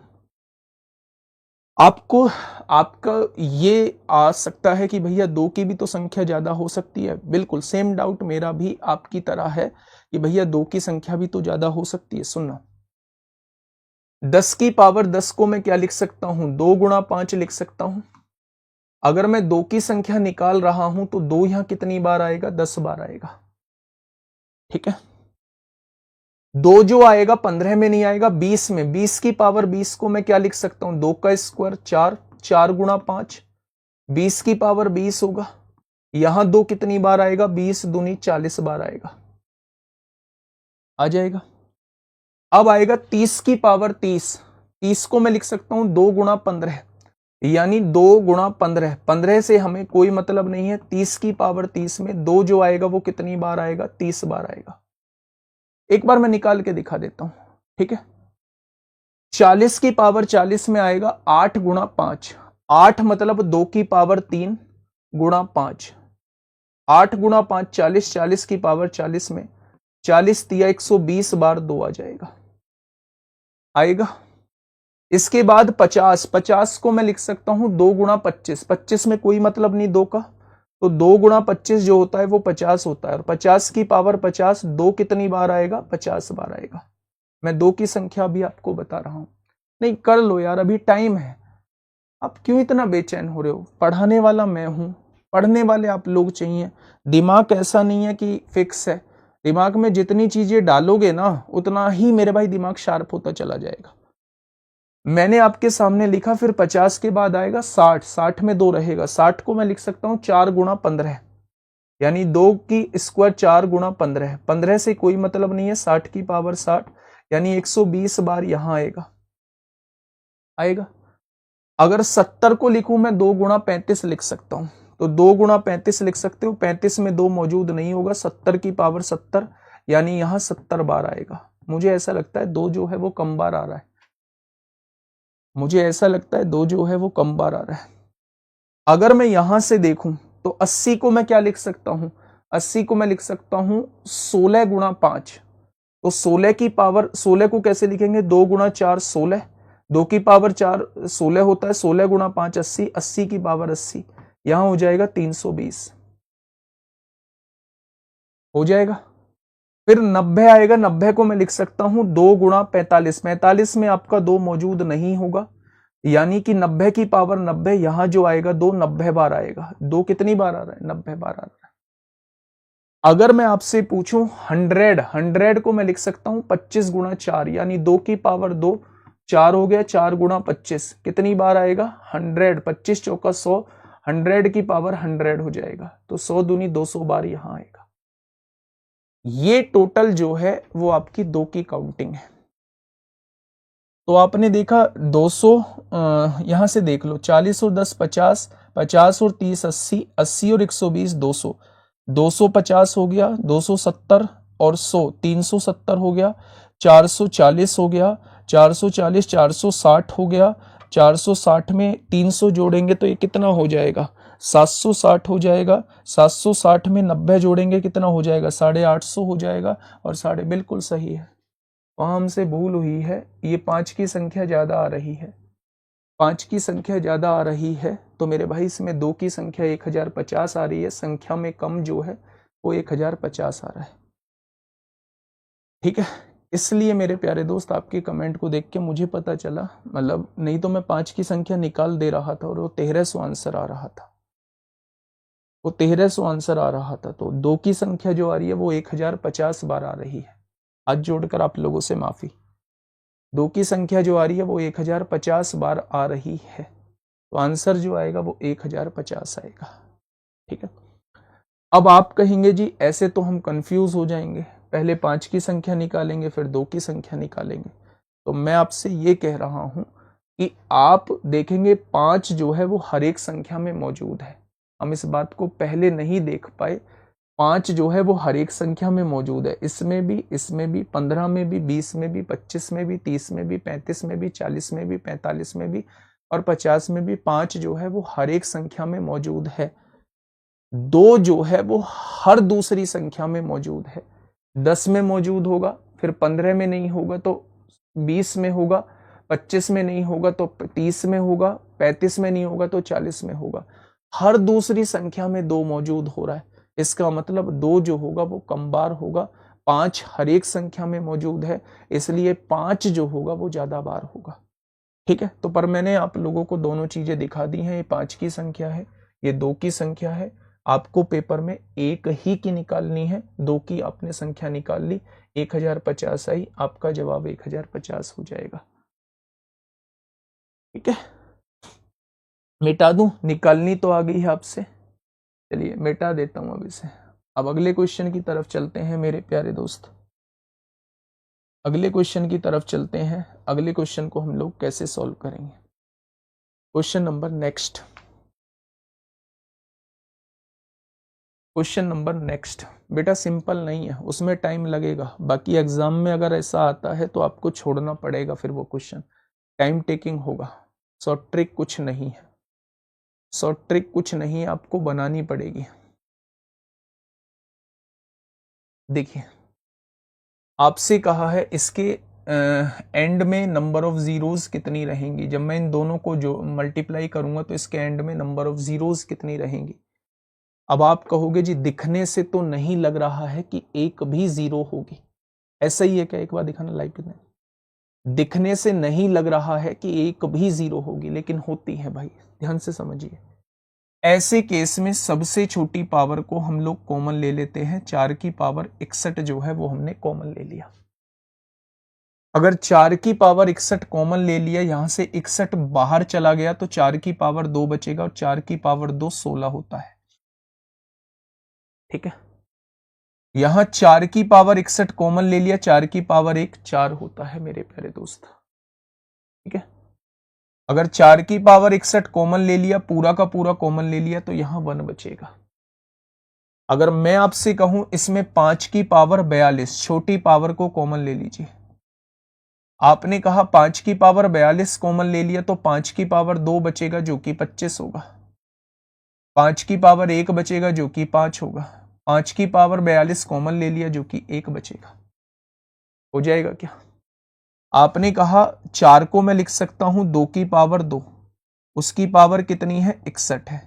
आपको आपका ये आ सकता है कि भैया 2 की भी तो संख्या ज्यादा हो सकती है। बिल्कुल सेम डाउट मेरा भी आपकी तरह है कि भैया 2 की संख्या भी तो ज्यादा हो सकती है। सुनना, 10 की पावर 10 को मैं क्या लिख सकता हूं? 2 × 5 लिख सकता हूं। अगर मैं 2 की संख्या निकाल रहा हूं तो 2 यहां कितनी बार आएगा? 10 बार आएगा। ठीक है, 2 जो आएगा 15 में नहीं आएगा, 20 में। 20 की पावर 20 को मैं क्या लिख सकता हूं? 2 का स्क्वायर 4, 4 × 5, 20 की पावर 20 होगा। यहां 2 कितनी बार आएगा? 20 दूनी 40 बार आएगा, आ जाएगा। अब आएगा 30 की पावर 30। 30 को मैं लिख सकता हूं 2 × 15, यानी 2 × 15। 15 से हमें कोई मतलब नहीं है। 30 की पावर 30 में 2 जो आएगा वो कितनी बार आएगा? 30 बार आएगा। एक बार मैं निकाल के दिखा देता हूं। ठीक है, 40 की पावर 40 में आएगा 8 × 5। 8 मतलब 2 की पावर 3 × 5। 8 × 5 40, 40 की पावर 40 में 40 × 120 बार 2 आ जाएगा, आएगा। इसके बाद 50। 50 को मैं लिख सकता हूं 2 × 25। 25 में कोई मतलब नहीं 2 का, तो 2 × 25 जो होता है वो 50 होता है। और 50 की पावर 50, 2 कितनी बार आएगा? 50 बार आएगा। मैं 2 की संख्या भी आपको बता रहा हूं। नहीं, कर लो यार, अभी टाइम है। आप क्यों इतना बेचैन हो रहे हो? पढ़ाने वाला मैं हूं, पढ़ने वाले आप लोग चाहिए। दिमाग ऐसा नहीं है कि फिक्स है। दिमाग में जितनी चीजें डालोगे ना, उतना ही मेरे भाई दिमाग शार्प होता चला जाएगा। मैंने आपके सामने लिखा, फिर 50 के बाद आएगा 60। 60 में 2 रहेगा। 60 को मैं लिख सकता हूं 4 × 15, यानी 2 की स्क्वायर 4 × 15। 15 से कोई मतलब नहीं है। 60 की पावर 60, यानी 120 बार यहां आएगा, आएगा। अगर 70 को लिखूं मैं 2 × 35 लिख सकता हूं, तो 2 × 35 लिख सकते हो। 35 में 2 मौजूद नहीं होगा। 70 की पावर 70, यानी यहां 70 बार आएगा। मुझे ऐसा लगता है 2 जो है वो कम बार आ रहा है। मुझे ऐसा लगता है 2 जो है वो कम बार आ रहा है। अगर मैं यहां से देखूं तो 80 को मैं क्या लिख सकता हूं? 80 को मैं लिख सकता हूं 16 × 5। तो 16 की पावर, 16 को कैसे लिखेंगे? 2 × 4 16, 2 की पावर 4 16 होता है। 16 × 5 80, 80 की पावर 80, यहां हो जाएगा 320, हो जाएगा। फिर 90 आएगा। 90 को मैं लिख सकता हूं 2 × 45। 45 में आपका 2 मौजूद नहीं होगा, यानी कि 90 की पावर 90, यहां जो आएगा 2 90 बार आएगा। 2 कितनी बार आ रहा है? 90 बार आ रहा है। अगर मैं आपसे पूछूं 100, 100 को मैं लिख सकता हूं 25 × 4, यानी 2 की पावर 2, 4 हो गया। 4 × 25 कितनी बार आएगा? 100। 25 चौका 100, 100 की पावर 100 हो जाएगा। तो 100 दूनी 200 बार यहां आएगा। ये टोटल जो है वो आपकी 2 की काउंटिंग है। तो आपने देखा 200, यहां से देख लो, 40 और 10 50, 50 और 30 80, 80 और 120 200, 250 हो गया, 270 और 100 370 हो गया, 440 हो गया, 440 460 हो गया, 460 में 300 जोड़ेंगे तो ये कितना हो जाएगा? 760 हो जाएगा। 760 में 90 जोड़ेंगे कितना हो जाएगा? 850 हो जाएगा। और साढ़े बिल्कुल सही है, वहां हमसे भूल हुई है। ये 5 की संख्या ज्यादा आ रही है, 5 की संख्या ज्यादा आ रही है। तो मेरे भाई इसमें 2 की संख्या 1050 आ रही है। संख्या में कम जो है वो 1050 आ रहा है। ठीक है, इसलिए मेरे प्यारे दोस्त आपके कमेंट को देख के मुझे पता चला, मतलब नहीं तो मैं 5 की संख्या निकाल दे रहा था और वो 1300 आंसर आ रहा था, वो 1300 आंसर आ रहा था। तो 2 की संख्या जो आ रही है वो 1050 बार आ रही है। हाथ जोड़कर आप लोगों से माफी, 2 की संख्या जो आ रही है वो 1050 बार आ रही है, तो आंसर जो आएगा वो 1050 आएगा। ठीक है, अब आप कहेंगे जी ऐसे तो हम कंफ्यूज हो जाएंगे, पहले 5 की संख्या निकालेंगे फिर 2 की संख्या निकालेंगे। तो मैं आपसे ये कह रहा हूं कि आप देखेंगे 5 जो है वो हर एक संख्या में मौजूद है। हम इस बात को पहले नहीं देख पाए, 5 जो है वो हर एक संख्या में मौजूद है, इसमें भी, 15 में भी, 20 में भी, 25 में भी, 30 में भी, 35 में भी, 40 में भी, 45 में भी और 50 में भी 5 जो है वो हर एक संख्या में मौजूद है। 2 जो है वो हर दूसरी संख्या में मौजूद है, 10 में मौजूद होगा, फिर 15 में नहीं होगा तो 20 में होगा, 25 में नहीं होगा तो 30 में होगा, 35 में नहीं होगा तो 40 में होगा। हर दूसरी संख्या में 2 मौजूद हो रहा है, इसका मतलब 2 जो होगा वो कम बार होगा। 5 हर एक संख्या में मौजूद है, इसलिए 5 जो होगा वो ज्यादा बार होगा। ठीक है, तो पर मैंने आप लोगों को दोनों चीजें दिखा दी हैं, ये 5 की संख्या है, ये 2 की संख्या है। आपको पेपर में एक ही की निकालनी है, 2 की आपने संख्या निकाल ली, 1050 आई, आपका जवाब 1050 हो जाएगा। ठीक है, मिटा दूं, निकालनी तो आ गई है आपसे, चलिए मिटा देता हूं अब इसे। अब अगले क्वेश्चन की तरफ चलते हैं मेरे प्यारे दोस्त, अगले क्वेश्चन की तरफ चलते हैं। अगले क्वेश्चन को हम लोग कैसे सॉल्व करेंगे। Question number next, question number next बेटा सिंपल नहीं है, उसमें टाइम लगेगा, बाकी एग्जाम में अगर ऐसा आता है तो आपको छोड़ना पड़ेगा, फिर वो क्वेश्चन टाइम टेकिंग होगा। शॉर्ट ट्रिक कुछ नहीं है, शॉर्ट ट्रिक कुछ नहीं है, आपको बनानी पड़ेगी। देखिए आपसे कहा है इसके एंड में नंबर ऑफ जीरोस कितनी रहेंगी, जब मैं इन दोनों को जो मल्टीप्लाई करूंगा तो इसके एंड में नंबर ऑफ जीरोस कितनी रहेंगी। अब आप कहोगे जी दिखने से तो नहीं लग रहा है कि एक भी जीरो होगी, ऐसा ही है क्या, एक बार दिखाना लाइव में। दिखने से नहीं लग रहा है कि एक भी जीरो होगी, लेकिन होती है भाई, ध्यान से समझिए। ऐसे केस में सबसे छोटी पावर को हम लोग कॉमन ले लेते हैं, 4 की पावर 61 जो है वो हमने कॉमन ले लिया। अगर 4 की पावर 61 कॉमन ले लिया, यहां से 61 बाहर चला गया तो 4 की पावर 2 बचेगा, और 4 की पावर 2 16 होता है। ठीक है, यहां 4 की पावर 61 कॉमन ले लिया, 4 की पावर 1 4 होता है मेरे प्यारे दोस्त। ठीक है, अगर 4 की पावर 61 कॉमन ले लिया, पूरा का पूरा कॉमन ले लिया, तो यहां 1 बचेगा। अगर मैं आपसे कहूं इसमें 5 की पावर 42, छोटी पावर को कॉमन ले लीजिए। आपने कहा 5 की पावर 42 कॉमन ले लिया, तो 5 की पावर 2 बचेगा जो कि 25 होगा, 5 की पावर 1 बचेगा जो कि 5 होगा, 5 की पावर 42 कॉमन ले लिया जो कि 1 बचेगा। हो जाएगा क्या। आपने कहा 4 को मैं लिख सकता हूं 2 की पावर 2, उसकी पावर कितनी है 61 है,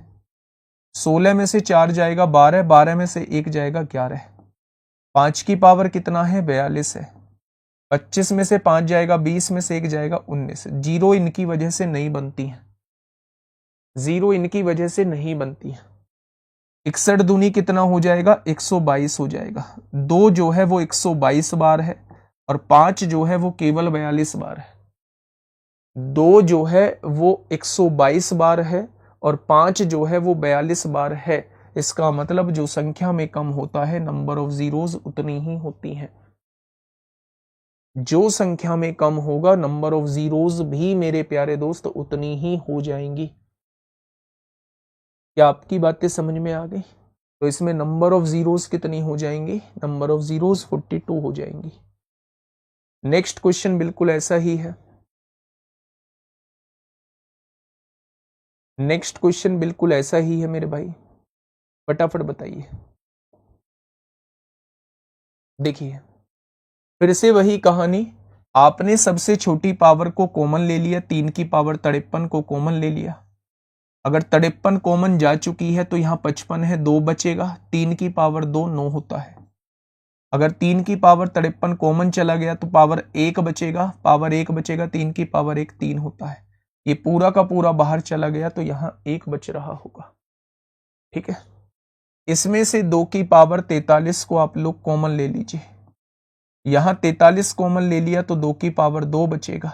16 में से 4 जाएगा 12, 12 में से 1 जाएगा 11, 5 की पावर कितना है 42 है, 25 में से 5 जाएगा 20 में से 1 जाएगा 19। जीरो इनकी वजह से नहीं बनती है, जीरो इनकी वजह से नहीं बनती है। 61 दूनी कितना हो जाएगा 122 हो जाएगा। 2 जो है वो 122 बार है और 5 जो है वो केवल 42 बार है। 2 जो है वो 122 बार है और 5 जो है वो 42 बार है। इसका मतलब जो संख्या में कम होता है नंबर ऑफ जीरोज उतनी ही होती है। जो संख्या में कम होगा नंबर ऑफ जीरोज भी मेरे प्यारे दोस्त उतनी ही हो जाएंगी। क्या आपकी बातें समझ में आ गई। तो इसमें नंबर ऑफ जीरोज कितनी हो जाएंगी, नंबर ऑफ जीरोज 42 हो जाएंगी। नेक्स्ट क्वेश्चन बिल्कुल ऐसा ही है, नेक्स्ट क्वेश्चन बिल्कुल ऐसा ही है मेरे भाई, फटाफट बताइए। देखिए फिर से वही कहानी, आपने सबसे छोटी पावर को कॉमन ले लिया, 3 की पावर 53 को कॉमन ले लिया। अगर 53 कॉमन जा चुकी है तो यहां 55 है, 2 बचेगा, 3 की पावर 2 9 होता है। अगर 3 की पावर 53 कॉमन चला गया तो पावर 1 बचेगा, पावर 1 बचेगा, 3 की पावर 1 3 होता है। ये पूरा का पूरा बाहर चला गया तो यहां 1 बच रहा होगा। ठीक है, इसमें से 2 की पावर 43 को आप लोग कॉमन ले लीजिए। यहां 43 कॉमन ले लिया तो 2 की पावर 2 बचेगा।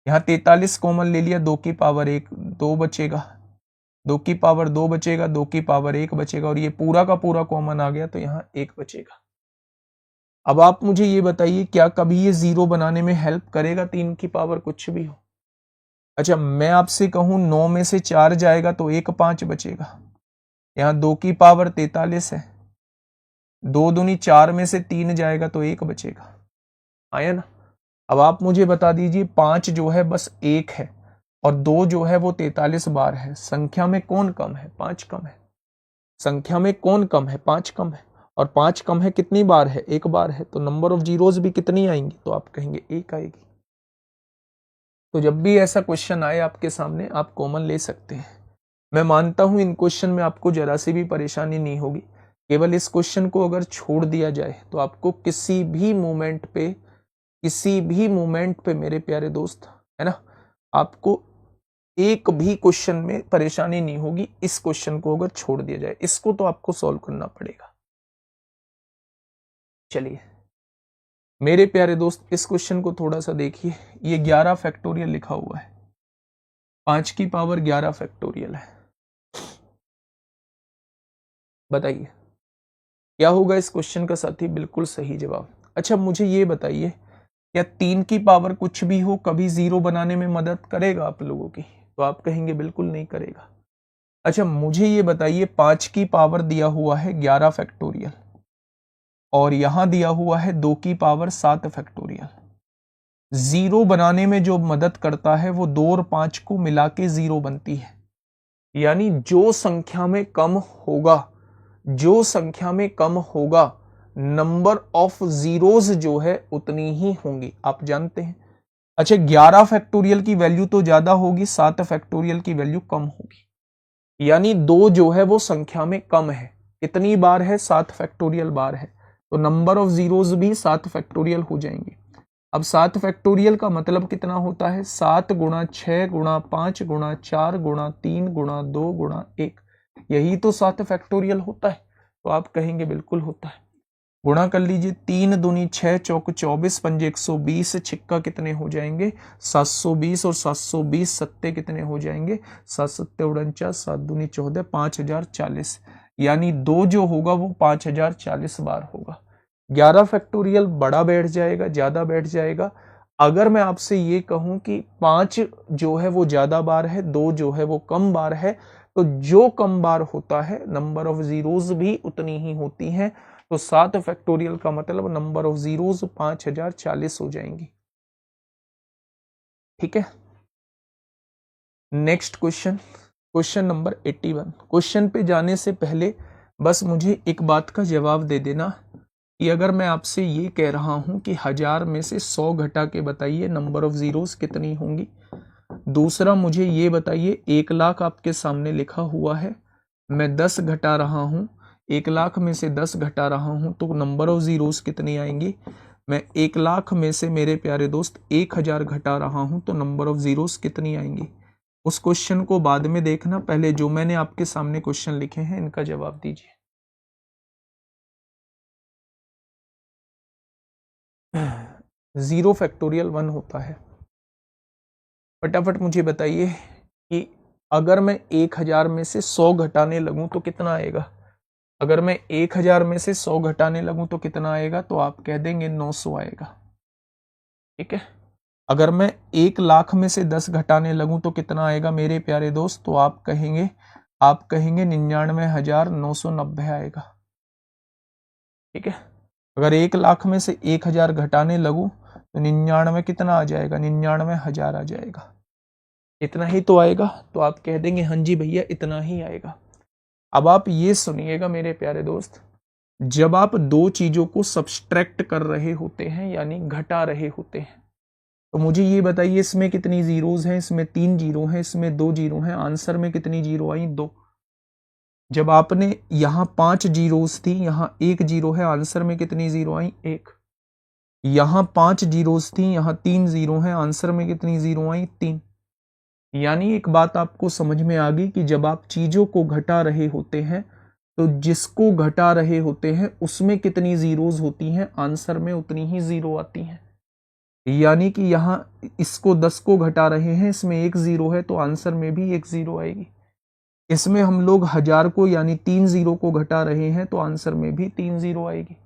यहां 43 कॉमन ले लिया, 2 की पावर 1 2 बचेगा, 2 की पावर 2 बचेगा, 2 की पावर 1 बचेगा, और ये पूरा का पूरा कॉमन आ गया तो यहां 1 बचेगा। अब आप मुझे ये बताइए, क्या कभी ये जीरो बनाने में हेल्प करेगा 3 की पावर कुछ भी हो? अच्छा, मैं आपसे कहूं 9 में से 4 जाएगा तो 1 5 बचेगा। यहां 2 की पावर 43 है, 2 दूनी 4 में से 3 जाएगा तो 1 बचेगा। आया ना? अब आप मुझे बता दीजिए, 5 जो है बस 1 है और 2 जो है वो 43 बार है। संख्या में कौन कम है? 5 कम है। संख्या में कौन कम है? 5 कम है। और 5 कम है कितनी बार है? 1 बार है। तो नंबर ऑफ जीरोज भी कितनी आएंगी? तो आप कहेंगे 1 आएगी। तो जब भी ऐसा क्वेश्चन आए आपके सामने, आप कॉमन ले सकते हैं। मैं मानता हूं इन क्वेश्चन में आपको जरा सी भी परेशानी नहीं होगी। केवल इस क्वेश्चन को अगर छोड़ दिया जाए तो आपको किसी भी मोमेंट पे मेरे प्यारे दोस्त, है ना, आपको एक भी क्वेश्चन में परेशानी नहीं होगी। इस क्वेश्चन को अगर छोड़ दिया जाए, इसको तो आपको सॉल्व करना पड़ेगा। चलिए मेरे प्यारे दोस्त, इस क्वेश्चन को थोड़ा सा देखिए। ये 11 फैक्टोरियल लिखा हुआ है, 5 की पावर 11 फैक्टोरियल है। बताइए क्या होगा इस क्वेश्चन का साथी? बिल्कुल सही जवाब। अच्छा मुझे ये बताइए, क्या 3 की पावर कुछ भी हो कभी जीरो बनाने में मदद करेगा आप लोगों की? तो आप कहेंगे बिल्कुल नहीं करेगा। अच्छा मुझे ये बताइए, 5 की पावर दिया हुआ है 11 फैक्टोरियल और यहां दिया हुआ है 2 की पावर 7 फैक्टोरियल। जीरो बनाने में जो मदद करता है वो 2 और 5 को मिला के जीरो बनती है। यानी जो संख्या में कम होगा, नंबर ऑफ जीरोज जो है उतनी ही होंगी, आप जानते हैं। अच्छा 11 फैक्टोरियल की वैल्यू तो ज्यादा होगी, 7 फैक्टोरियल की वैल्यू कम होगी। यानी 2 जो है वो संख्या में कम है। कितनी बार है? 7 फैक्टोरियल बार है। तो नंबर ऑफ जीरोज भी 7 फैक्टोरियल हो जाएंगे। अब 7 फैक्टोरियल का मतलब कितना होता है? 7 गुणा 6 गुणा 5 गुणा 4 गुणा 3 गुणा 2 गुणा 1, यही तो 7 फैक्टोरियल होता है। तो आप कहेंगे बिल्कुल होता है। गुणा कर लीजिए, 3 दूनी 6 चौक 24 पंजे 120, छिक्का कितने हो जाएंगे? 720, और 720 सत्ते कितने हो जाएंगे? 7 सत्ते 49, 7 दूनी 14, 5040। यानी 2 जो होगा वो 5040 बार होगा। 11 फैक्टोरियल बड़ा बैठ जाएगा, ज्यादा बैठ जाएगा। अगर मैं आपसे ये कहूं कि 5 जो है वो ज्यादा बार है, 2 जो है वो कम बार है, तो जो कम बार होता है नंबर ऑफ जीरोज भी उतनी ही होती हैं। तो 7 फैक्टोरियल का मतलब नंबर ऑफ जीरोज 5040 हो जाएंगी। ठीक है, next question, question number 81। Question पे जाने से पहले बस मुझे एक बात का जवाब दे देना कि अगर मैं आपसे ये कह रहा हूं कि 1000 में से 100 घटा के बताइए नंबर ऑफ जीरोज कितनी होंगी। दूसरा मुझे ये बताइए, 1 लाख आपके सामने लिखा हुआ है, मैं 10 घटा रहा हूं, 1 लाख में से 10 घटा रहा हूं तो नंबर ऑफ जीरोज कितनी आएंगी? मैं 1 लाख में से मेरे प्यारे दोस्त 1000 घटा रहा हूं तो नंबर ऑफ जीरोज कितनी आएंगी? उस क्वेश्चन को बाद में देखना, पहले जो मैंने आपके सामने क्वेश्चन लिखे हैं इनका जवाब दीजिए। जीरो फैक्टोरियल 1 होता है। फटाफट मुझे बताइए कि अगर मैं 1000 में से 100 घटाने लगूं तो कितना आएगा? अगर मैं 1000 में से 100 घटाने लगूं तो कितना आएगा? तो आप कह देंगे 900 आएगा। ठीक है, अगर मैं 1 लाख में से 10 घटाने लगूं तो कितना आएगा मेरे प्यारे दोस्त? तो आप कहेंगे 99,990 आएगा। ठीक है, अगर 1 लाख में से 1000 घटाने लगूं तो 99 कितना आ जाएगा? 99,000 आ जाएगा। इतना ही तो आएगा। तो आप कह देंगे हाँ जी भैया इतना ही आएगा। अब आप ये सुनिएगा मेरे प्यारे दोस्त, जब आप दो चीजों को सब्सट्रैक्ट कर रहे होते हैं यानी घटा रहे होते हैं, तो मुझे ये बताइए इसमें कितनी जीरोज हैं? इसमें 3 जीरो हैं, इसमें 2 जीरो हैं। आंसर में कितनी जीरो आई? 2। जब आपने यहां 5 जीरोस थी, यहां 1 जीरो है, आंसर में कितनी जीरो आई? 1। यहां 5 जीरोस थी, यहां 3 जीरो है, आंसर में कितनी जीरो आई? 3। यानी एक बात आपको समझ में आ गई कि जब आप चीजों को घटा रहे होते हैं तो जिसको घटा रहे होते हैं उसमें कितनी जीरोज होती हैं, आंसर में उतनी ही जीरो आती हैं। यानी कि यहां इसको 10 को घटा रहे हैं, इसमें 1 जीरो है तो आंसर में भी 1 जीरो आएगी। इसमें हम लोग 1000 को यानी 3 जीरो को घटा रहे हैं तो आंसर में भी 3 जीरो आएगी।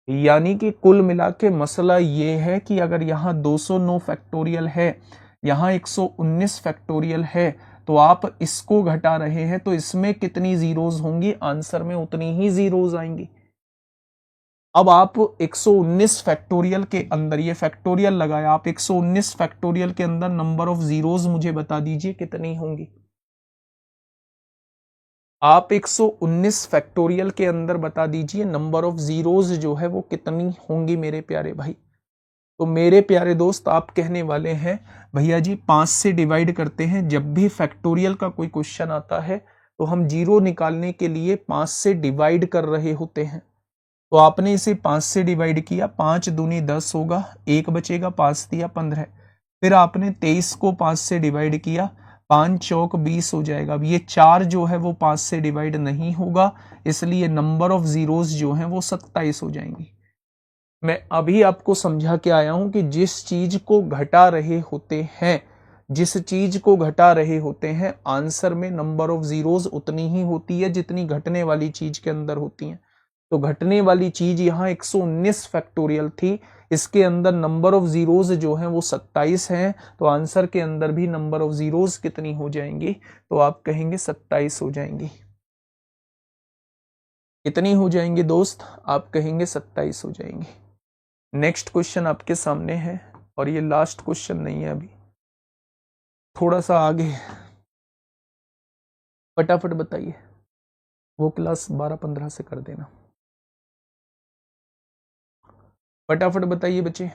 यानी कि कुल मिला के मसला ये है कि अगर यहाँ 209 फैक्टोरियल है, यहाँ 119 फैक्टोरियल है, तो आप इसको घटा रहे हैं तो इसमें कितनी जीरोज होंगी, आंसर में उतनी ही जीरोज आएंगी। अब आप 119 फैक्टोरियल के अंदर, ये फैक्टोरियल लगाया, आप 119 फैक्टोरियल के अंदर नंबर ऑफ जीरोज मुझे बता दीजिए कितनी होंगी। आप 119 फैक्टोरियल के अंदर बता दीजिए नंबर ऑफ जीरोज जो है वो कितनी होंगी मेरे प्यारे भाई। तो मेरे प्यारे दोस्त आप कहने वाले हैं भैया जी 5 से डिवाइड करते हैं। जब भी फैक्टोरियल का कोई क्वेश्चन आता है तो हम जीरो निकालने के लिए 5 से डिवाइड कर रहे होते हैं। तो आपने इसे 5 से डिवाइड किया, 5 दूनी 10 होगा, 1 बचेगा, 5 दिया 15। फिर आपने 23 को 5 से डिवाइड किया, 5 चौक 20 हो जाएगा। अब ये 4 जो है वो 5 से डिवाइड नहीं होगा, इसलिए नंबर ऑफ जीरोज जो है वो 27 हो जाएंगी। मैं अभी आपको समझा के आया हूं कि जिस चीज को घटा रहे होते हैं, जिस चीज को घटा रहे होते हैं, आंसर में नंबर ऑफ जीरोज उतनी ही होती है जितनी घटने वाली चीज के अंदर होती है। तो घटने वाली चीज यहाँ 119 फैक्टोरियल थी, इसके अंदर नंबर ऑफ जीरोज जो है वो 27 हैं, तो आंसर के अंदर भी नंबर ऑफ जीरोज कितनी हो जाएंगी, तो आप कहेंगे 27 हो जाएंगी। कितनी हो जाएंगी दोस्त, आप कहेंगे 27 हो जाएंगी। नेक्स्ट क्वेश्चन आपके सामने है, और ये लास्ट क्वेश्चन नहीं है, अभी थोड़ा सा आगे। फटाफट बताइए, वो क्लास 12-15 से कर देना। फटाफट बताइए बच्चे।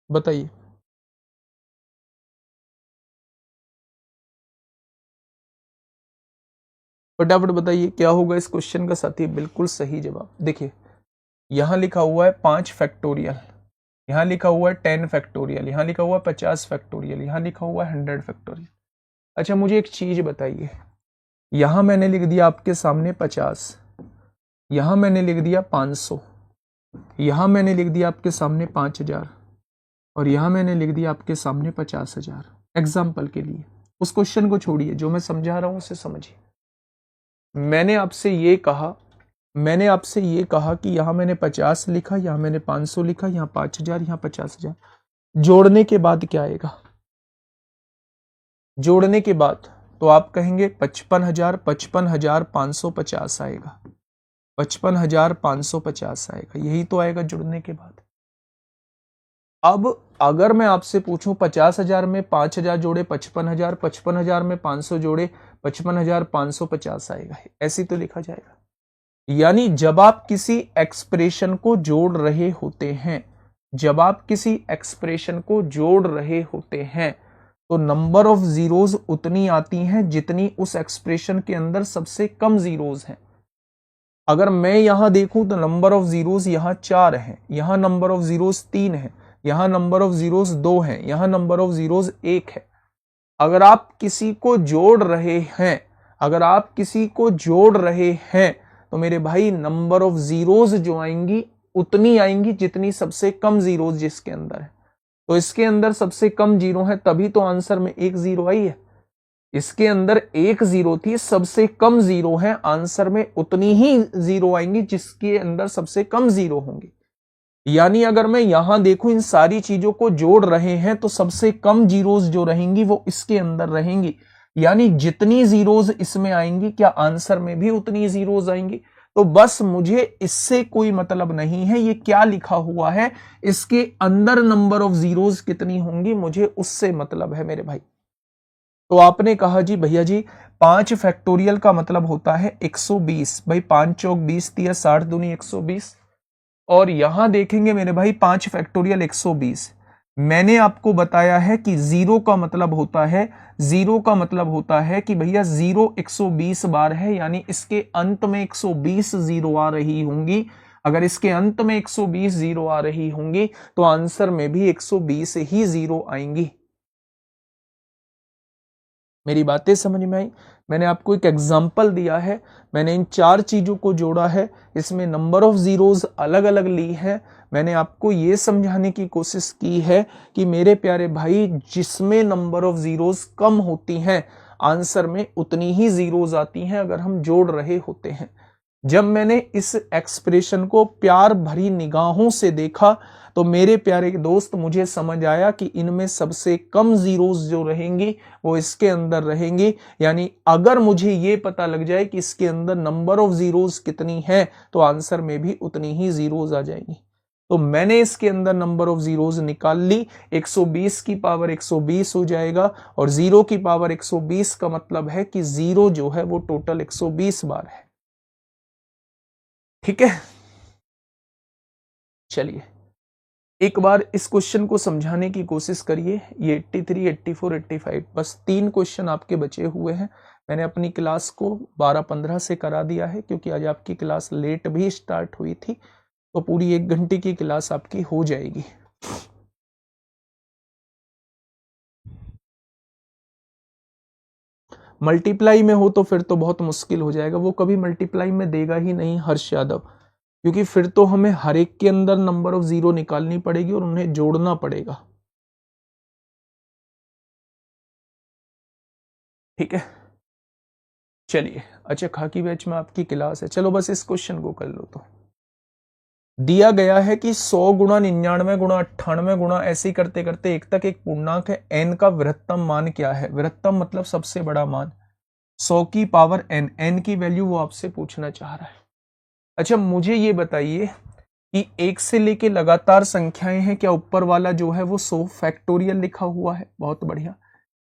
बताइए फटाफट बताइए क्या होगा इस क्वेश्चन का साथी। बिल्कुल सही जवाब। देखिए यहां लिखा हुआ है 5 फैक्टोरियल, यहां लिखा हुआ है 10 फैक्टोरियल, यहां लिखा हुआ है 50 फैक्टोरियल, यहां लिखा हुआ है 100 फैक्टोरियल। अच्छा मुझे एक चीज बताइए, यहां मैंने लिख दिया आपके सामने 50, यहां मैंने लिख दिया 500, यहां मैंने लिख दिया आपके सामने 5000, और यहां मैंने लिख दिया आपके सामने 50,000। एग्जाम्पल के लिए उस क्वेश्चन को छोड़िए, जो मैं समझा रहा हूं उसे समझिए। मैंने आपसे ये कहा कि यहां मैंने 50 लिखा, यहां मैंने 500 लिखा, यहां 5000, यहां 50,000। जोड़ने के बाद क्या आएगा, जोड़ने के बाद तो आप कहेंगे 55,550 आएगा, 55,550 आएगा, यही तो आएगा जुड़ने के बाद। अब अगर मैं आपसे पूछूं 50,000 में 5,000 जोड़े 55,000, 55,000 में 500 जोड़े 55,550 आएगा, ऐसे तो लिखा जाएगा। यानी जब आप किसी एक्सप्रेशन को जोड़ रहे होते हैं, जब आप किसी एक्सप्रेशन को जोड़ रहे होते हैं तो नंबर ऑफ जीरोज उतनी आती हैं जितनी उस एक्सप्रेशन के अंदर सबसे कम जीरोज हैं। अगर मैं यहां देखूं तो नंबर ऑफ जीरोज यहां 4 हैं, यहां नंबर ऑफ जीरोज 3 है, यहां नंबर ऑफ जीरोज 2 है, यहां नंबर ऑफ जीरोज 1 है। अगर आप किसी को जोड़ रहे हैं, अगर आप किसी को जोड़ रहे हैं तो मेरे भाई नंबर ऑफ जीरोज जो आएंगी उतनी आएंगी जितनी सबसे कम जीरोज जिसके अंदर है। तो इसके अंदर सबसे कम जीरो है, तभी तो आंसर में 1 जीरो आई है। इसके अंदर 1 जीरो थी, सबसे कम जीरो है, आंसर में उतनी ही जीरो आएंगी जिसके अंदर सबसे कम जीरो होंगे। यानी अगर मैं यहां देखूं इन सारी चीजों को जोड़ रहे हैं तो सबसे कम जीरोज जो रहेंगी वो इसके अंदर रहेंगी। यानी जितनी जीरोज इसमें आएंगी क्या आंसर में भी उतनी जीरोज आएंगी। तो बस मुझे इससे कोई मतलब नहीं है ये क्या लिखा हुआ है, इसके अंदर नंबर ऑफ जीरोज कितनी होंगी मुझे उससे मतलब है मेरे भाई। तो आपने कहा जी भैया जी 5 फैक्टोरियल का मतलब होता है 120। भाई 5 चौक 20 तिया 60 दूनी 120। और यहां देखेंगे मेरे भाई 5 फैक्टोरियल 120। मैंने आपको बताया है कि जीरो का मतलब होता है, जीरो का मतलब होता है कि भैया जीरो 120 बार है, यानी इसके अंत में 120 जीरो आ रही होंगी। अगर इसके अंत में 120 जीरो आ रही होंगी तो आंसर में भी 120 ही जीरो आएंगी। मेरी बातें समझ में आई? मैंने आपको एक एग्जाम्पल दिया है, मैंने इन 4 चीजों को जोड़ा है, इसमें नंबर ऑफ जीरोज अलग अलग ली है। मैंने आपको ये समझाने की कोशिश की है कि मेरे प्यारे भाई जिसमें नंबर ऑफ जीरोज कम होती हैं आंसर में उतनी ही जीरोज आती हैं अगर हम जोड़ रहे होते हैं। जब मैंने इस एक्सप्रेशन को प्यार भरी निगाहों से देखा तो मेरे प्यारे दोस्त मुझे समझ आया कि इनमें सबसे कम जीरोस जो रहेंगी वो इसके अंदर रहेंगी। यानी अगर मुझे ये पता लग जाए कि इसके अंदर नंबर ऑफ जीरोस कितनी है तो आंसर में भी उतनी ही जीरोस आ जाएंगी। तो मैंने इसके अंदर नंबर ऑफ जीरोस निकाल ली, 120 की पावर 120 हो जाएगा और जीरो की पावर 120 का मतलब है कि जीरो जो है वो टोटल 120 बार है। ठीक है, चलिए एक बार इस क्वेश्चन को समझाने की कोशिश करिए। ये 83, 84, 85 बस 3 क्वेश्चन आपके बचे हुए हैं। मैंने अपनी क्लास को 12-15 से करा दिया है क्योंकि आज आपकी क्लास लेट भी स्टार्ट हुई थी, तो पूरी 1 घंटे की क्लास आपकी हो जाएगी। मल्टीप्लाई में हो तो फिर तो बहुत मुश्किल हो जाएगा, वो कभी मल्टीप्लाई में देगा ही नहीं हर्ष यादव, क्योंकि फिर तो हमें हर एक के अंदर नंबर ऑफ जीरो निकालनी पड़ेगी और उन्हें जोड़ना पड़ेगा। ठीक है, चलिए अच्छा खाकी बैच में आपकी क्लास है, चलो बस इस क्वेश्चन को कर लो। तो दिया गया है कि 100 गुणा 99 गुणा 98 गुणा ऐसे ही करते करते एक तक एक पूर्णांक है n का वृहत्तम मान क्या है। वृहत्तम मतलब सबसे बड़ा मान, 100 की पावर n, n की वैल्यू वो आपसे पूछना चाह रहा है। अच्छा मुझे ये बताइए कि 1 से लेके लगातार संख्याएं हैं, क्या ऊपर वाला जो है वो 100 फैक्टोरियल लिखा हुआ है? बहुत बढ़िया।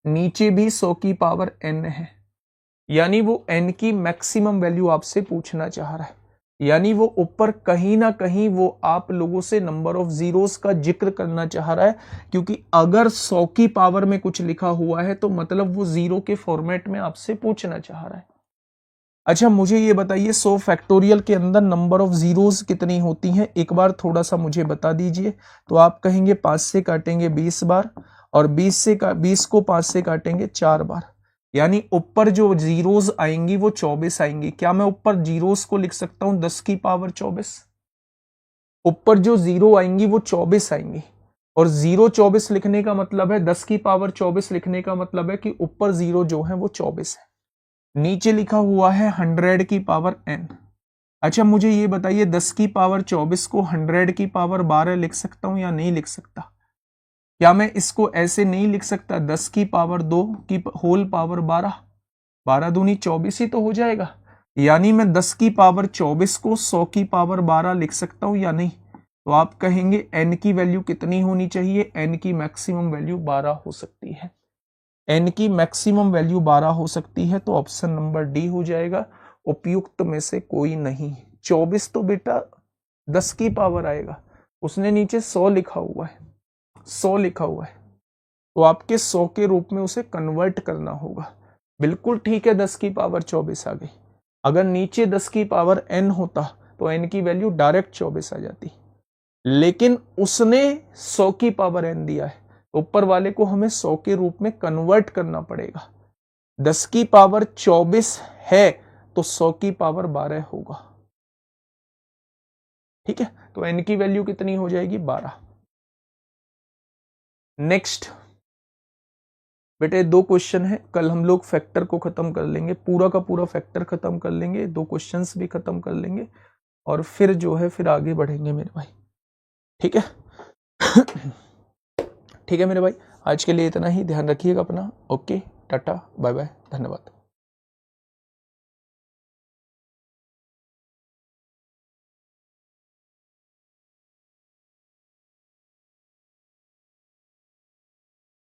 नीचे भी 100 की पावर n है, यानी वो n की मैक्सिमम वैल्यू आपसे पूछना चाह रहा है। यानी वो ऊपर कहीं ना कहीं वो आप लोगों से नंबर ऑफ जीरोस का जिक्र करना चाह रहा है, क्योंकि अगर 100 की पावर में कुछ लिखा हुआ है तो मतलब वो जीरो के फॉर्मेट में आपसे पूछना चाह रहा है। अच्छा मुझे ये बताइए 100 फैक्टोरियल के अंदर नंबर ऑफ जीरोस कितनी होती हैं, एक बार थोड़ा सा मुझे बता दीजिए। तो आप कहेंगे 5 से काटेंगे 20 बार और 20 को 5 से काटेंगे 4 बार, यानी ऊपर जो जीरोस आएंगी वो 24 आएंगी। क्या मैं ऊपर जीरोस को लिख सकता हूं 10 की पावर 24? ऊपर जो जीरो आएंगी वो 24 आएंगी, और 0 24 लिखने का मतलब है 10 की पावर 24 लिखने का मतलब है कि ऊपर जीरो जो है वो 24 है, नीचे लिखा हुआ है 100 की पावर n। अच्छा मुझे ये बताइए 10 की पावर 24 को 100 की पावर 12 लिख सकता हूं या नहीं लिख सकता? क्या मैं इसको ऐसे नहीं लिख सकता 10 की पावर 2 की होल पावर 12, 12 दूनी 24 ही तो हो जाएगा। यानी मैं 10 की पावर 24 को 100 की पावर 12 लिख सकता हूं या नहीं? तो आप कहेंगे n की वैल्यू कितनी होनी चाहिए? n की मैक्सिमम वैल्यू 12 हो सकती है, n की मैक्सिमम वैल्यू 12 हो सकती है, तो ऑप्शन नंबर डी हो जाएगा उपयुक्त में से कोई नहीं। 24 तो बेटा 10 की पावर आएगा, उसने नीचे 100 लिखा हुआ है, 100 लिखा हुआ है, तो आपके 100 के रूप में उसे कन्वर्ट करना होगा। बिल्कुल ठीक है, 10 की पावर 24 आ गई। अगर नीचे 10 की पावर n होता तो n की वैल्यू डायरेक्ट 24 आ जाती, लेकिन उसने 100 की पावर n दिया है, ऊपर वाले को हमें 100 के रूप में कन्वर्ट करना पड़ेगा। 10 की पावर 24 है तो 100 की पावर 12 होगा। ठीक है, तो n की वैल्यू कितनी हो जाएगी? 12। नेक्स्ट बेटे 2 क्वेश्चन है, कल हम लोग फैक्टर को खत्म कर लेंगे, पूरा का पूरा फैक्टर खत्म कर लेंगे, 2 क्वेश्चंस भी खत्म कर लेंगे और फिर जो है फिर आगे बढ़ेंगे मेरे भाई। ठीक है ठीक है मेरे भाई, आज के लिए इतना ही, ध्यान रखिएगा अपना। ओके, टाटा बाय बाय, धन्यवाद।